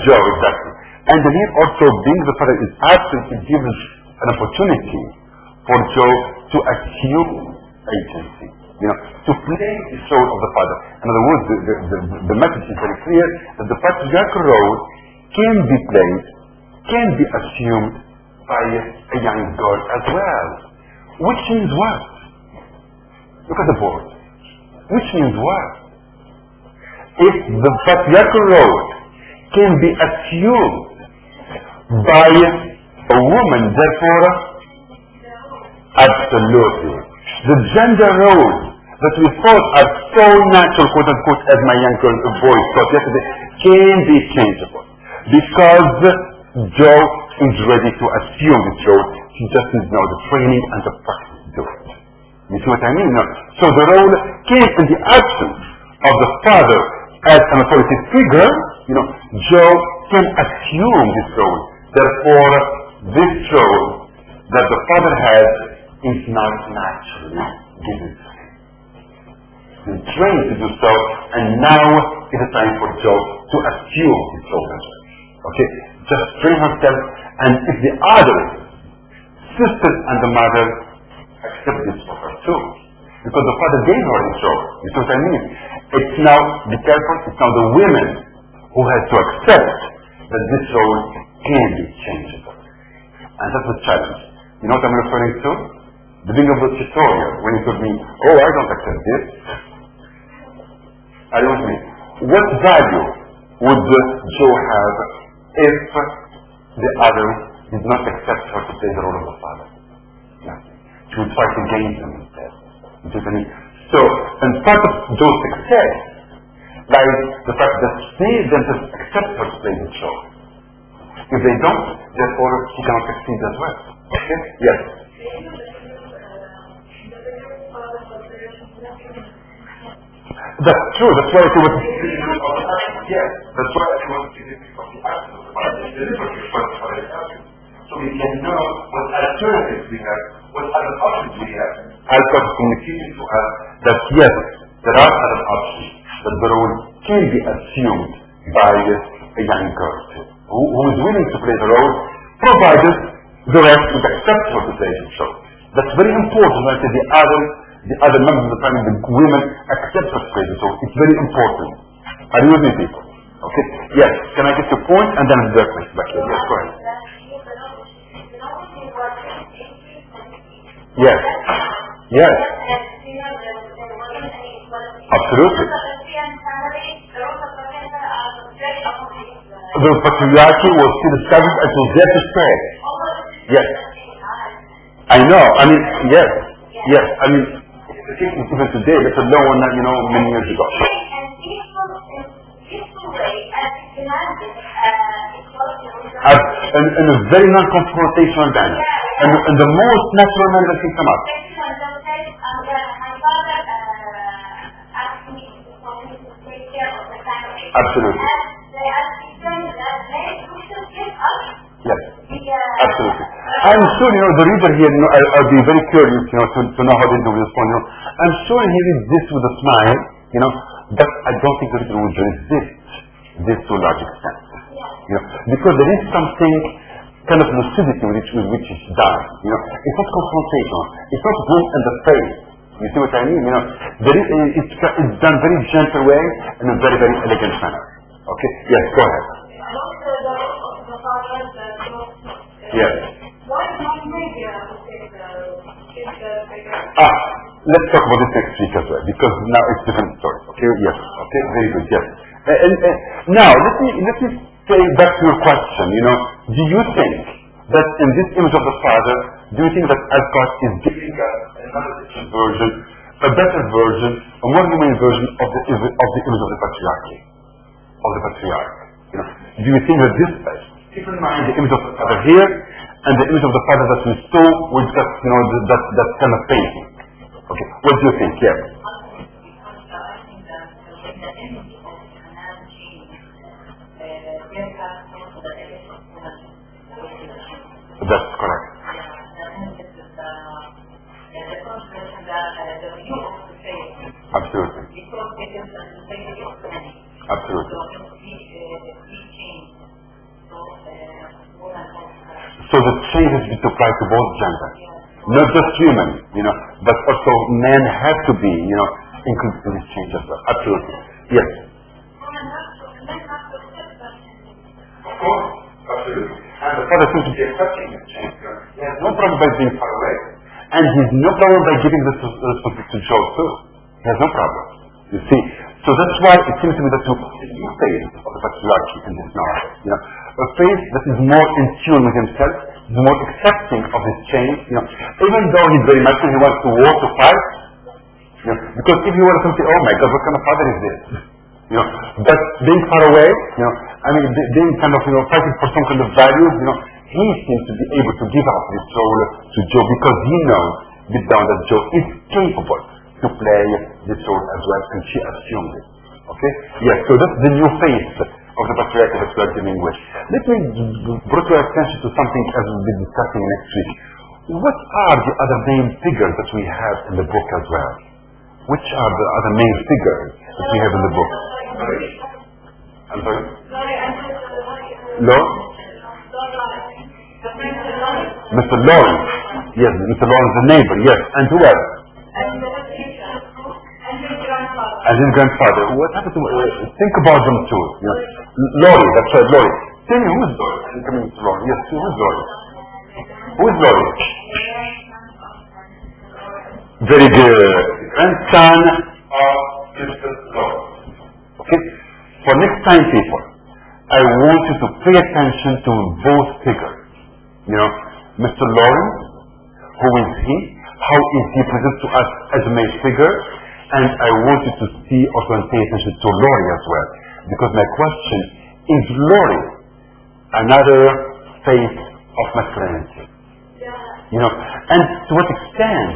Joe, exactly. And then here also, being the father is absent, it gives an opportunity for Joe to assume agency. To play the role of the father. In other words, the message is very clear that the patriarchal role can be played, can be assumed by a young girl as well. Which means what? Look at the board. Which means what? If the patriarchal role can be assumed by a woman, therefore, absolutely. The gender roles that we thought are so natural, quote unquote, as my young boy thought yesterday, can be changeable. Because Joe is ready to assume this role. He just needs now the training and the practice to do it. You see what I mean? No. So the role came in the absence of the father as an authoritative figure. Joe can assume this role. Therefore, this role that the father has is not naturally given. He's trained to do so, and now is the time for Joe to assume his role. Okay? Just train herself, and if the other sisters and the mother accept this for her too. Because the father gave her his role. You see what I mean? It's now, be careful, it's now the women who have to accept that this role can be changeable. And that's the challenge. You know what I'm referring to? The beginning of the tutorial, when you told me, oh, I don't accept this. Are you with me? What value would Joe have if the other did not accept her to play the role of the father? Nothing. She would fight against him instead. You see what I mean? So, and part of Joe's success lies the fact that they themselves accept her to play the role. If they don't, therefore she cannot succeed as well. Okay? Yes. That's true. That's why it was yes. That's why it was significant of the absence of the father. So we can know what alternatives we have, what other options we have. Alcott is communicating to us that yes, there are other options, that the role can be assumed by a young girl who is willing to play the role, provided the rest would accept what the lady shows. That's very important until the other members of the family, the women, accept what the lady shows. It's very important. Are you with me, people? Okay? Yes. Can I get your point? And then the question back here. Yes, go ahead. Yes. Yes. Absolutely. The patriarchy was still established and was there to stay. Yes. I know. I mean, yes. Yes. I mean, even today, let alone, many years ago. In a very non-confrontational manner. And the most natural manner that can come up. Absolutely. Yes. Absolutely. I'm sure, the reader here, I'll be very curious, to know how they do respond. I'm sure he reads this with a smile, but I don't think the reader would resist this to a large extent. Because there is something kind of lucidity with which it's done. It's not confrontational. It's not boom in the face. You see what I mean? It's done very gentle way in a very, very elegant manner. Okay? Yes, go ahead. Yes. Let's talk about this next week as well, because now it's different stories. Okay? Yes. Okay? Very good. Yes. And now let me say back to your question. Do you think that in this image of the Father, do you think that Alcott is giving us another version, a better version, a more human version of the image of the patriarchy, of the patriarch? Do you think that this, keep in mind the image of the Father here and the image of the Father that we saw with just that kind of painting? Okay, what do you think? Yes. That's correct. Absolutely. Absolutely. So the change is to apply to both genders, not just women, but also men have to be, included in this change as well. Absolutely. Yes. Of course. Absolutely. And the Father seems to be accepting this change. He has no problem by being far away. And he has no problem by giving this responsibility to Joe too. He has no problem. You see? So that's why it seems to me that the new phase of the patriarchy in this novel, a phase that is more in tune with himself, is more accepting of this change, even though he's very masculine, he wants to war, to fight, because if he were to say, oh my God, what kind of father is this? But being far away, being kind of, fighting for some kind of values, he seems to be able to give up this role to Joe because he knows deep down that Joe is capable to play this role as well, and she assumed it. Okay? Yes, so that's the new face of the patriarchy that we are dealing with. Let me bring your attention to something as we'll be discussing next week. What are the other main figures that we have in the book as well? Which are the other main figures that we have in the book? I'm sorry? No? Mr. Lawrence. Yes, Mr. Lawrence, the neighbor, yes. And who else? And his grandfather. What happened to think about them too. Laurie, that's right, Laurie. Tell me, who is Laurie? I'm coming to Laurie. Yes, who is Laurie? Who is Laurie? Very good. Grandson of Mr. Lawrence. Okay? For next time, people, I want you to pay attention to both figures. Mr. Lawrence, who is he? How is he presented to us as a male figure? And I want you to see also and pay attention to Laurie as well. Because my question is, Laurie another face of masculinity? And to what extent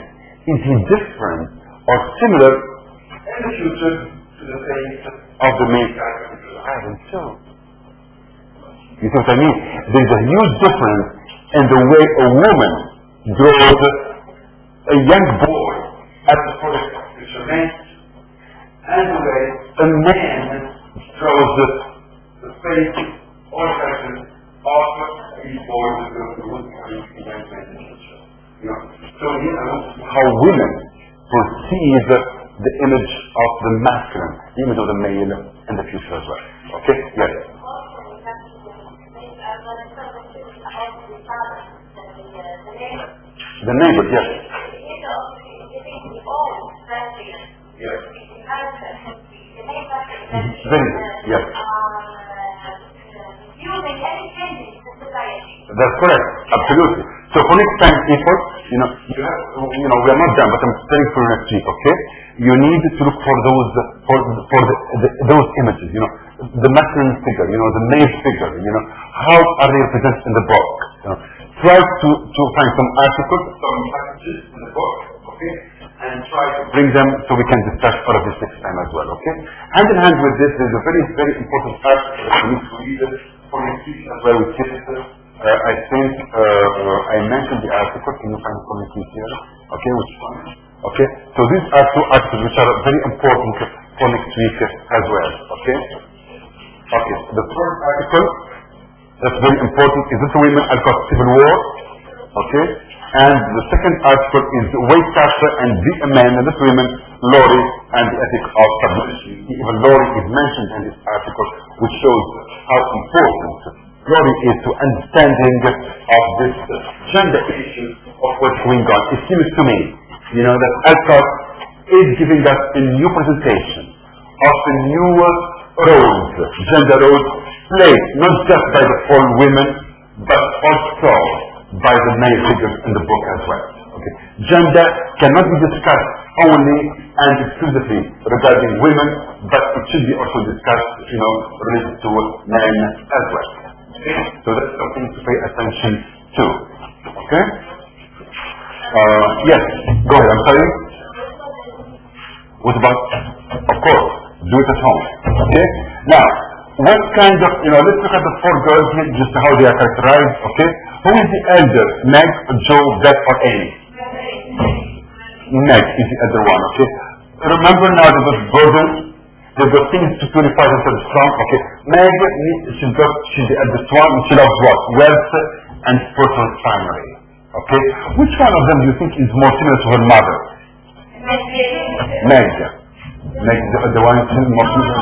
is he different or similar in the future to the face of the male character? I don't know. You see what I mean? There's a huge difference in the way a woman draws a young boy at the forest of fishermen and the way a man draws face all characters of these boys that are going to events in the future. You know, so here I want to see how women perceive the image of the masculine, even though the male in the future as well. Okay? Yes. The neighbor, yes. Yes. Very good, yes. That's correct, absolutely. So for next time, people, we are not done, but I'm telling for next week, okay? You need to look for those, those images, the masculine figure, the male figure, how are they represented in the book? Try to find some articles, some passages in the book, okay? And try to bring them so we can discuss all of this next time as well, okay? Hand in hand with this, there's a very, very important article that we need to read for next week as well with Jessica. I think I mentioned the article. Can you find it for me please here? Okay, which one? Okay, so these are two articles which are very important for next week as well, okay? Okay, the first article that's very important is this women across civil war, okay? And the second article is Weight Capture and Be a Man, and this women, Laurie and the ethic of submission. Even Laurie is mentioned in this article, which shows how important Laurie is to understanding of this gender issue of what's going on. It seems to me, that Alcott is giving us a new presentation of a new roles, gender roles, played not just by the four women, but also by the male figures in the book as well. Okay. Gender cannot be discussed only and exclusively regarding women, but it should be also discussed, related to men as well. Okay. So that's something to pay attention to. Okay? Yes, go ahead, I'm sorry. What about, of course, do it at home. Okay? Now, what kind of, let's look at the four girls here, just how they are characterized, okay? Who is the elder? Meg, Joe, Beth, or Amy? Meg is the elder one, okay? Remember now there was burden, there were things to purify themselves from, okay? Meg, she's the eldest one, and she loves what? Wealth and personal finery, okay? Which one of them do you think is more similar to her mother? Meg. Meg is the one who's more similar.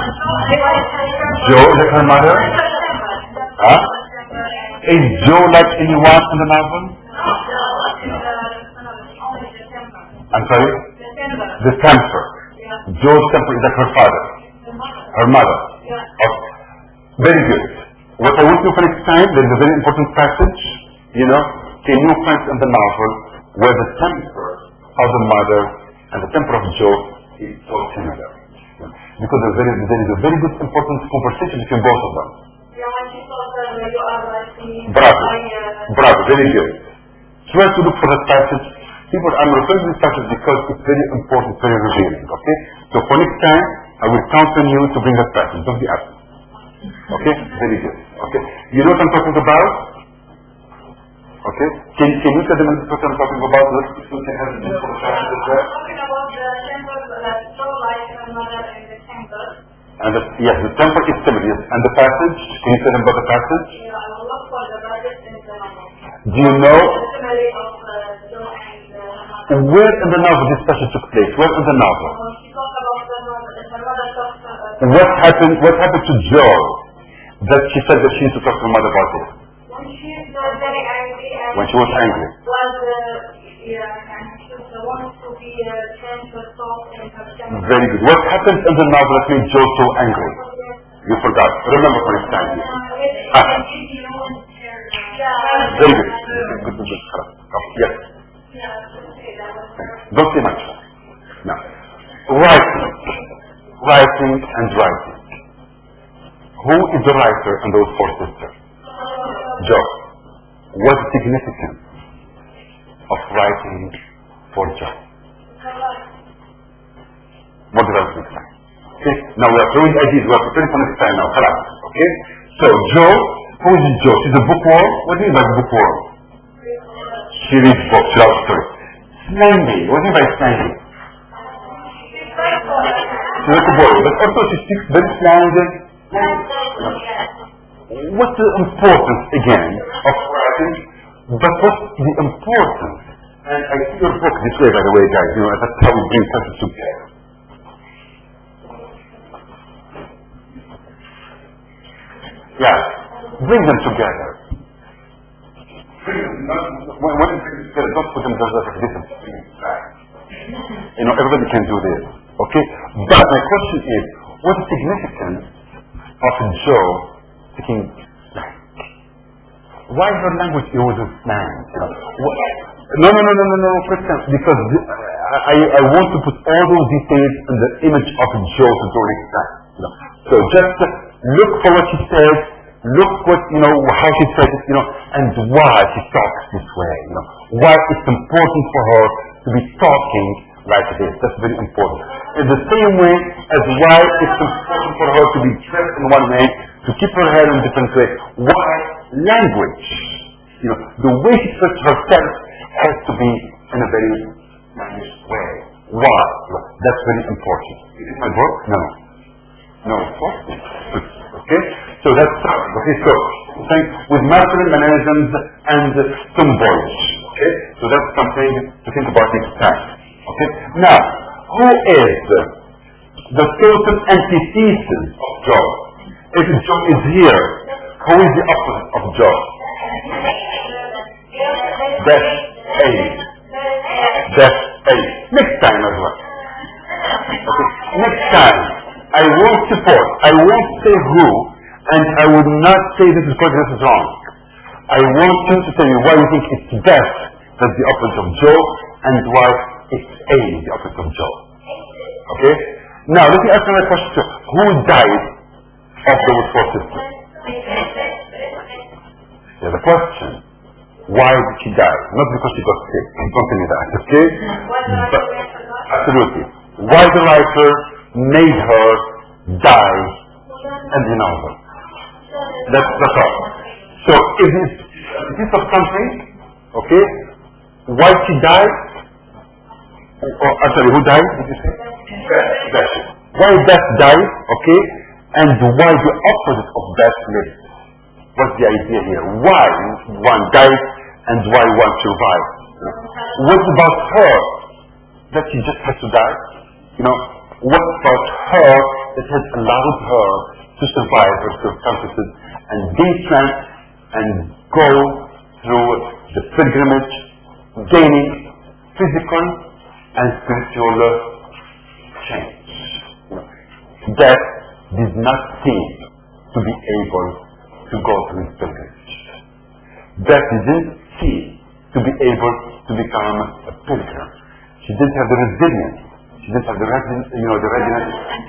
Joe, is her mother? Huh? Is Joe like anyone in the novel? I'm sorry? The temper. Joe's temper is like her father. Her mother. Okay. Very good. What I want to do for next time, there is a very important passage, can you find in the novel where the temper of the mother and the temper of Joe is so similar. Because there is a very good important conversation between both of them. Bravo, very good. Try to look for that passage. People, I'm referring to this passage because it's very important, very revealing, okay? So for next time, I will count on you to bring that passage. Don't be absent. Okay? Very good. Okay? You know what I'm talking about? Okay? Can you tell them what I'm talking about? Let's see if we can have this for the passage as well. Talking about the temper that so like her mother and the temper. And yes, the temper is similar, yes. And the passage, can you tell them about the passage? Yeah, I will look for the passage in the novel. Do you know The summary of Joe and where in the novel this passage took place? Where in the novel? she talked about the mother talks What happened to Joe that she said that she needs to talk to her mother about it? when she was very angry and When she was angry. was and she wanted to be changed her thoughts in her temper. Very good. What happened in the novel that made Joe so angry? You forgot. Remember for next time. Very good. Good. Yes. Don't say much. Now, writing and writing. Who is the writer in those four sisters? Joe. What's the significance of writing for Joe? What did I say next time? Okay. Now we are throwing ideas. We are preparing for next time now. Okay. So Joe, who is Joe? She's a bookworm. What do you mean by bookworm? She reads books. She loves stories. Slangy. What do you mean by slangy? She's like a boy, but also she speaks very slangy. what's the importance again of writing? But what's the importance? And I see your book this way, by the way, guys. That's how we bring sentences together. Yeah, bring them together. When you bring them together, don't put them just like this. Everybody can do this. Okay? But my question is, what's the significance of Joe taking slang? Why her language uses slang? No, Christian, because I want to put all those details in the image of Joe to do next time. So just look for what she says, look what, how she says it, and why she talks this way, why it's important for her to be talking like this. That's very important. In the same way as why it's important for her to be dressed in one way, to keep her hair in a different way. Why language, the way she expresses herself has to be in a very nice way. Why? That's very important. Is it my book? No, of course not. Okay? So that's okay, so with masculine mannerisms and tomboyish. Okay? So that's something to think about next time. Okay? Now, who is the total antithesis of Joe? If Joe is here, who is the opposite of Joe? That's A. That's A. Next time as well. Okay? Next time, I won't support, I won't say who, and I would not say this is correct, this is wrong. I want you to tell me why you think it's best that's the opposite of Joe, and why it's A, the opposite of Joe. Okay? Now, let me ask another question. Who died of those four sisters? Yeah, the question. Why did she die? Not because she got sick. Don't tell me that, okay? But, absolutely. Why the writer made her die in the novel? That's all. So, if this of something, okay? Why she died? Actually, who died? Did you say? Beth. Why Beth died? Okay? And why the opposite of Beth lived? What's the idea here? Why one died and why one survived? What about her that she just had to die? What about her that has allowed her to survive her circumstances and be strength and go through the pilgrimage, gaining physical and spiritual change? Death did not seem to be able to go through his pilgrimage. Death didn't seem to be able to become a pilgrim. She didn't have the resilience. She didn't have the readiness.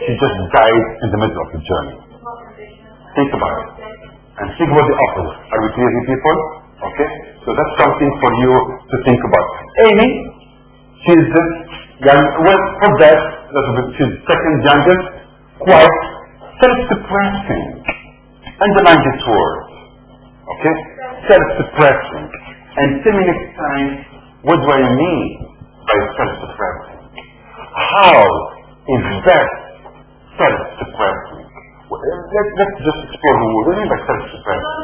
She just died in the middle of the journey. Think about it. And think about the opposite. Are we clear here, people? Okay? So that's something for you to think about. Amy, she's young, well, for that, she's second youngest, quite self-suppressing. Underline this word. Okay? Self-suppressing. And tell me next time, what do I mean by self-suppressing? How is that self-suppressing? Let's just explore the word. What do you mean by self-suppressing?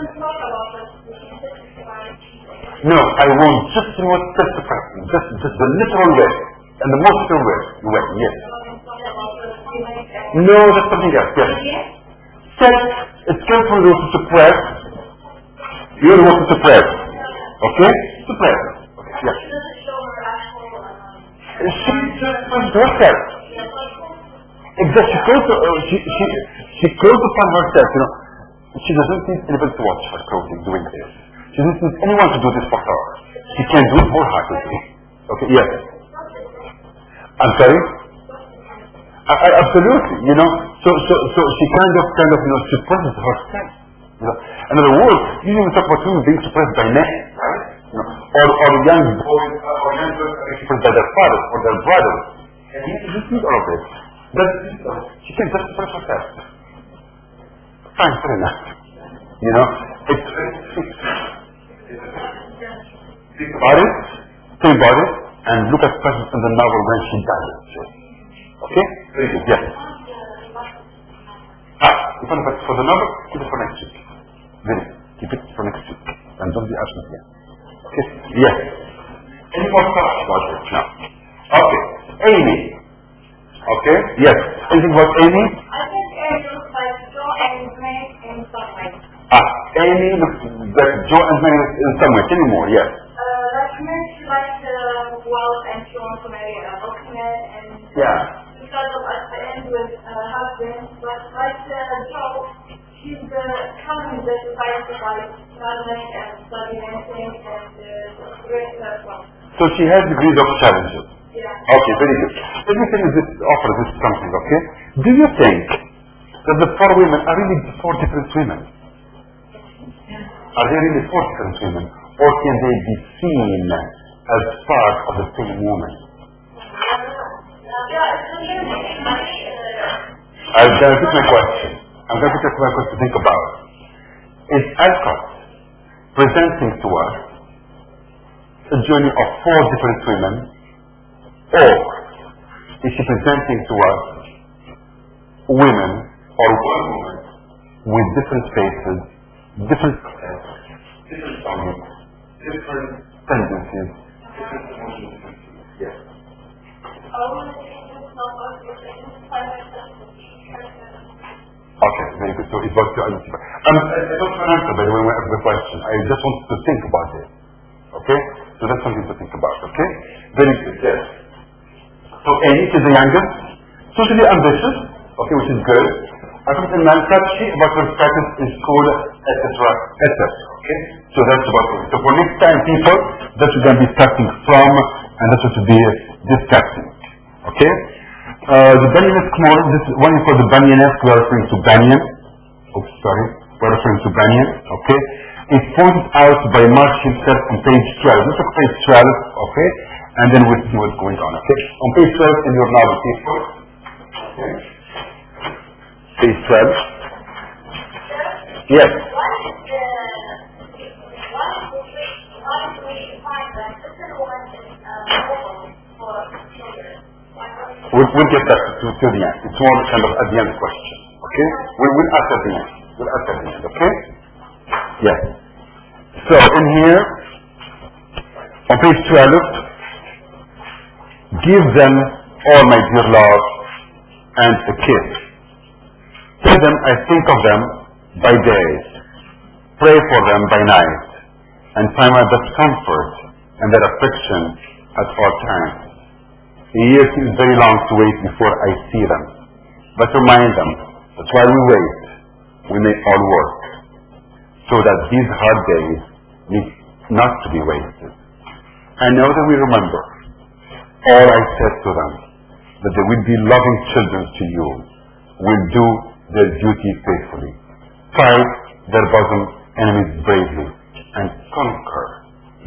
No, I want just the word self-suppressing. Just the literal way. And the most literal way. Yes. No, that's something else. Yes. Self, it's careful to suppress. You don't want to suppress. Okay? Suppress. Okay. Yes. She just herself. Exactly. She clothes upon herself. She doesn't need anybody to watch her clothing doing this. She doesn't need anyone to do this for her. She can do it wholeheartedly. Okay. Yes. I'm sorry. Absolutely. So she kind of suppresses herself. In other words, usually we talk about women being suppressed by men, right? Or young boys or young girls are suppressed by their fathers or their brothers. And you just need all of this. She can just suppress herself. Fine, fair enough. Think about it, and look at persons in the novel when she does it. Okay? Very good. Yes. You want to for the novel? Keep it for next week. Very good. Keep it for next week. And don't be absent here. Okay? Yes. Any more questions about it? No. Okay. Amy. Okay? Yes. Anything about Amy? I think it looks like Joe and May in some way. Amy looks like Joe and May in some way. Tell me more. Yes. Like May, she likes wealth and she wants to marry a bookman and because of at the end with her husband. But like Joe, she's coming the society by traveling and studying anything and great well. So she has degrees of challenges. Yeah. Okay, very good. Let me tell you this, offer this something, okay? Do you think that the four women are really four different women? Are they really four different women? Or can they be seen as part of the same woman? I'm going to put my question. I'm going to put my question to think about. Is Alcott presenting to us a journey of four different women, or is she presenting to us women or one woman with different faces, different different tongues, different tendencies, different emotions? Yes. Okay, very good. So it's about to identify. I don't want to answer, by the way, when I ask the question. I just want to think about it. Okay? So that's something to think about, okay? Very good, yes. So Amy is the youngest, socially ambitious, okay, which is good. I think the man touchy about her status in school, etc., etc. Okay? So that's about it. So for next time, people, that's what we're going to be starting from, and that's what we'll be discussing. Okay? The Banyan small, this one is called the Banyanesque, we're referring to Banyan. Oops, sorry. We're referring to Banyan, okay? It's pointed out by Marsh himself on page 12. Let's look at page 12, okay? And then we'll see what's going on, okay? On page 12 in your novel, people. Okay. Page 12. Yes. We'll get back to the end. It's more kind of at the end question, okay? We'll ask at the end. We'll ask at the end, okay? Yes. So in here, on page 12, give them all my dear love and a kiss. Tell them I think of them by day, pray for them by night, and find my best comfort and their affection at all times. A year seems very long to wait before I see them, but remind them that while we wait, we may all work, so that these hard days need not to be wasted. I know that we remember all I said to them, that they will be loving children to you, will do their duty faithfully, fight their bosom enemies bravely, and conquer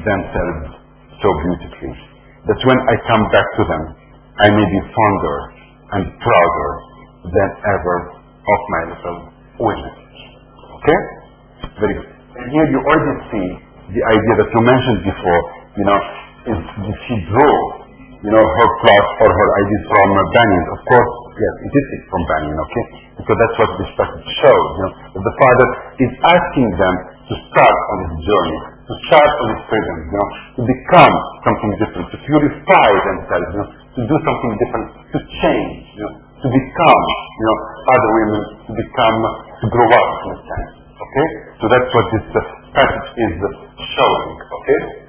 themselves so beautifully, that when I come back to them, I may be fonder and prouder than ever of my little witness. Okay? Very good. And here you already see the idea that you mentioned before, is she drew, her plot or her ideas from Banyan. Of course, yes, it is from Banyan, okay? Because that's what this passage shows, that the Father is asking them to start on this journey, to start on this freedom, to become something different, to purify themselves, to do something different, to change, to become, other women, to grow up in a sense, okay? So that's what this passage is showing, okay?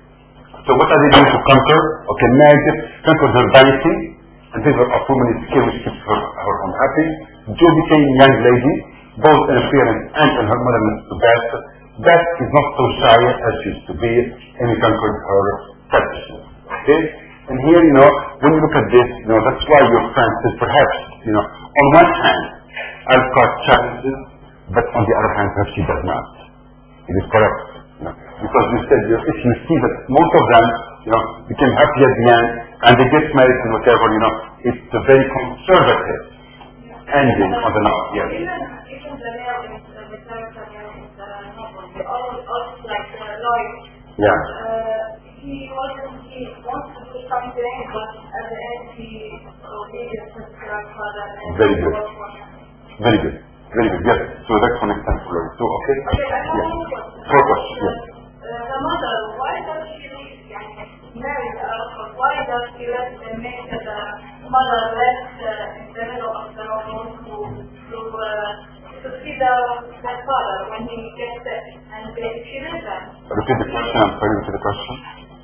So what are they doing to conquer? Okay, Meg conquered her vanity and favor of womanly skill which keeps her home happy. Jo became a young lady, both in appearance and in her motherliness to Beth. Beth is not so shy as she used to be, and he conquered her selfishness. Okay? And here, when you look at this, that's why your friend says perhaps, on one hand, Alcott challenges, but on the other hand, perhaps she does not. It is correct. Because you said, if you see that most of them, became happy at the end, and they get married and whatever, it's a very conservative ending on the novel. Yes. Even the male is the character in the novel, they always like lawyer. Yeah. He wants to do something, but at the end he obliges his grandfather and very good. Very good. Very good. Yes. So that's for next time. two, okay? Okay, I have Yes. one question. Four questions, yes. The mother, why does she marry the uncle? Why does she make the mother left in the middle of the novel to see the father when he gets sick? And she lives there. Repeat the question, I'm sorry, repeat the question.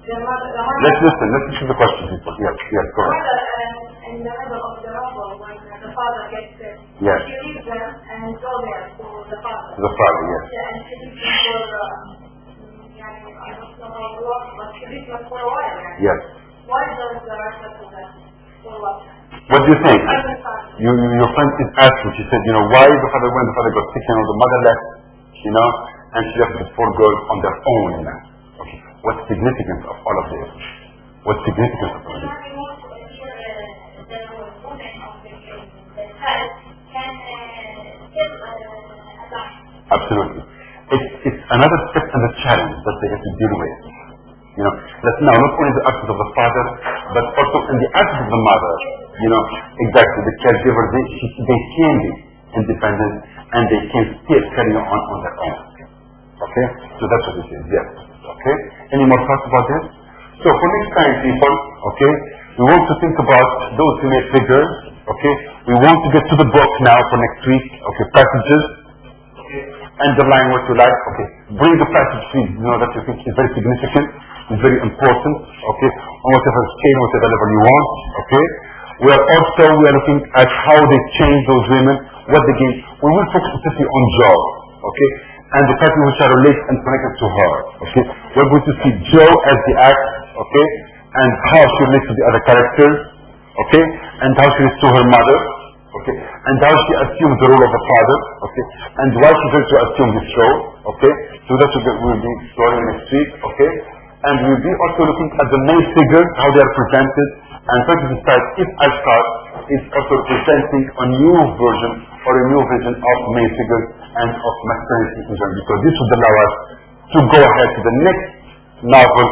The mother, Let's listen to the question, people. Yes, go ahead. mother in the middle of the novel when the father gets sick. Yes. She leaves them and goes there to the father. The father, yes. Yeah, and she leaves them for, I don't know how it works, but she leaves them for a while. Yes. Why does the writer do that? For what? What do you think? I understand. Your friend is asking, she said, why when the father got sick, the mother left, and she left the four girls on their own. Okay. What's the significance of all of this? What's the significance of all of this? Absolutely. It's another step in the challenge that they have to deal with. That now not only the aspect of the father, but also in the aspect of the mother. Exactly, the caregiver, they can be independent and they can still carry on their own. Okay? So that's what it is, yes. Okay? Any more thoughts about this? So for next time, people, okay, we want to think about those who make figures, okay? We want to get to the book now for next week, okay, passages, okay, underline what you like, okay. Bring the passage, please, that you think is very significant, is very important, okay, on whatever scale, whatever level you want, okay. We are looking at how they change those women, what they gain. We will focus specifically on Joe, okay, and the people which are related and connected to her, okay. We're going to see Joe as the act, okay, and how she relates to the other characters, okay, and how she relates to her mother, okay, and how she assumes the role of a father, okay, and why she's going to assume this role, okay. So that's what we'll be exploring next week, okay, and we'll be also looking at the male figures, how they are presented, and trying to decide if Ashtar is also representing a new version or a new vision of male figures and of masculinity in general, because this would allow us to go ahead to the next novel,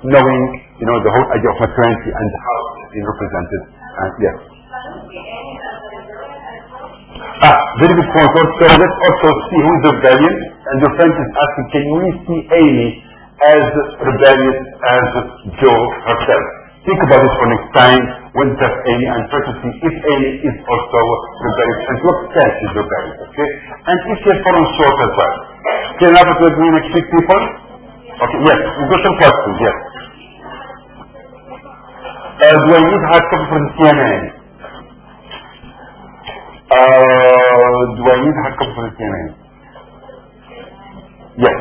knowing, the whole idea of maternity and how it's been represented. And yes. Very good point. So let's also see who is rebellious. And your friend is asking, can we see Amy as rebellious as Jo herself? Think about this for next time when we have Amy and try to see if Amy is also rebellious and to what extent she's rebellious, okay? And if she has fallen short as well. Can I have it with me next week, people? Okay, yes, we've got some questions, yes. Do I need hard copy for the CNA? Do I need hard copy for the CNA? Yes.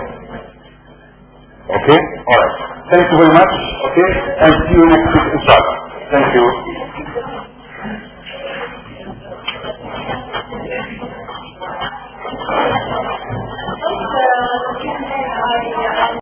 Okay, alright. Thank you very much, okay? And see you next week, inshallah. Thank you.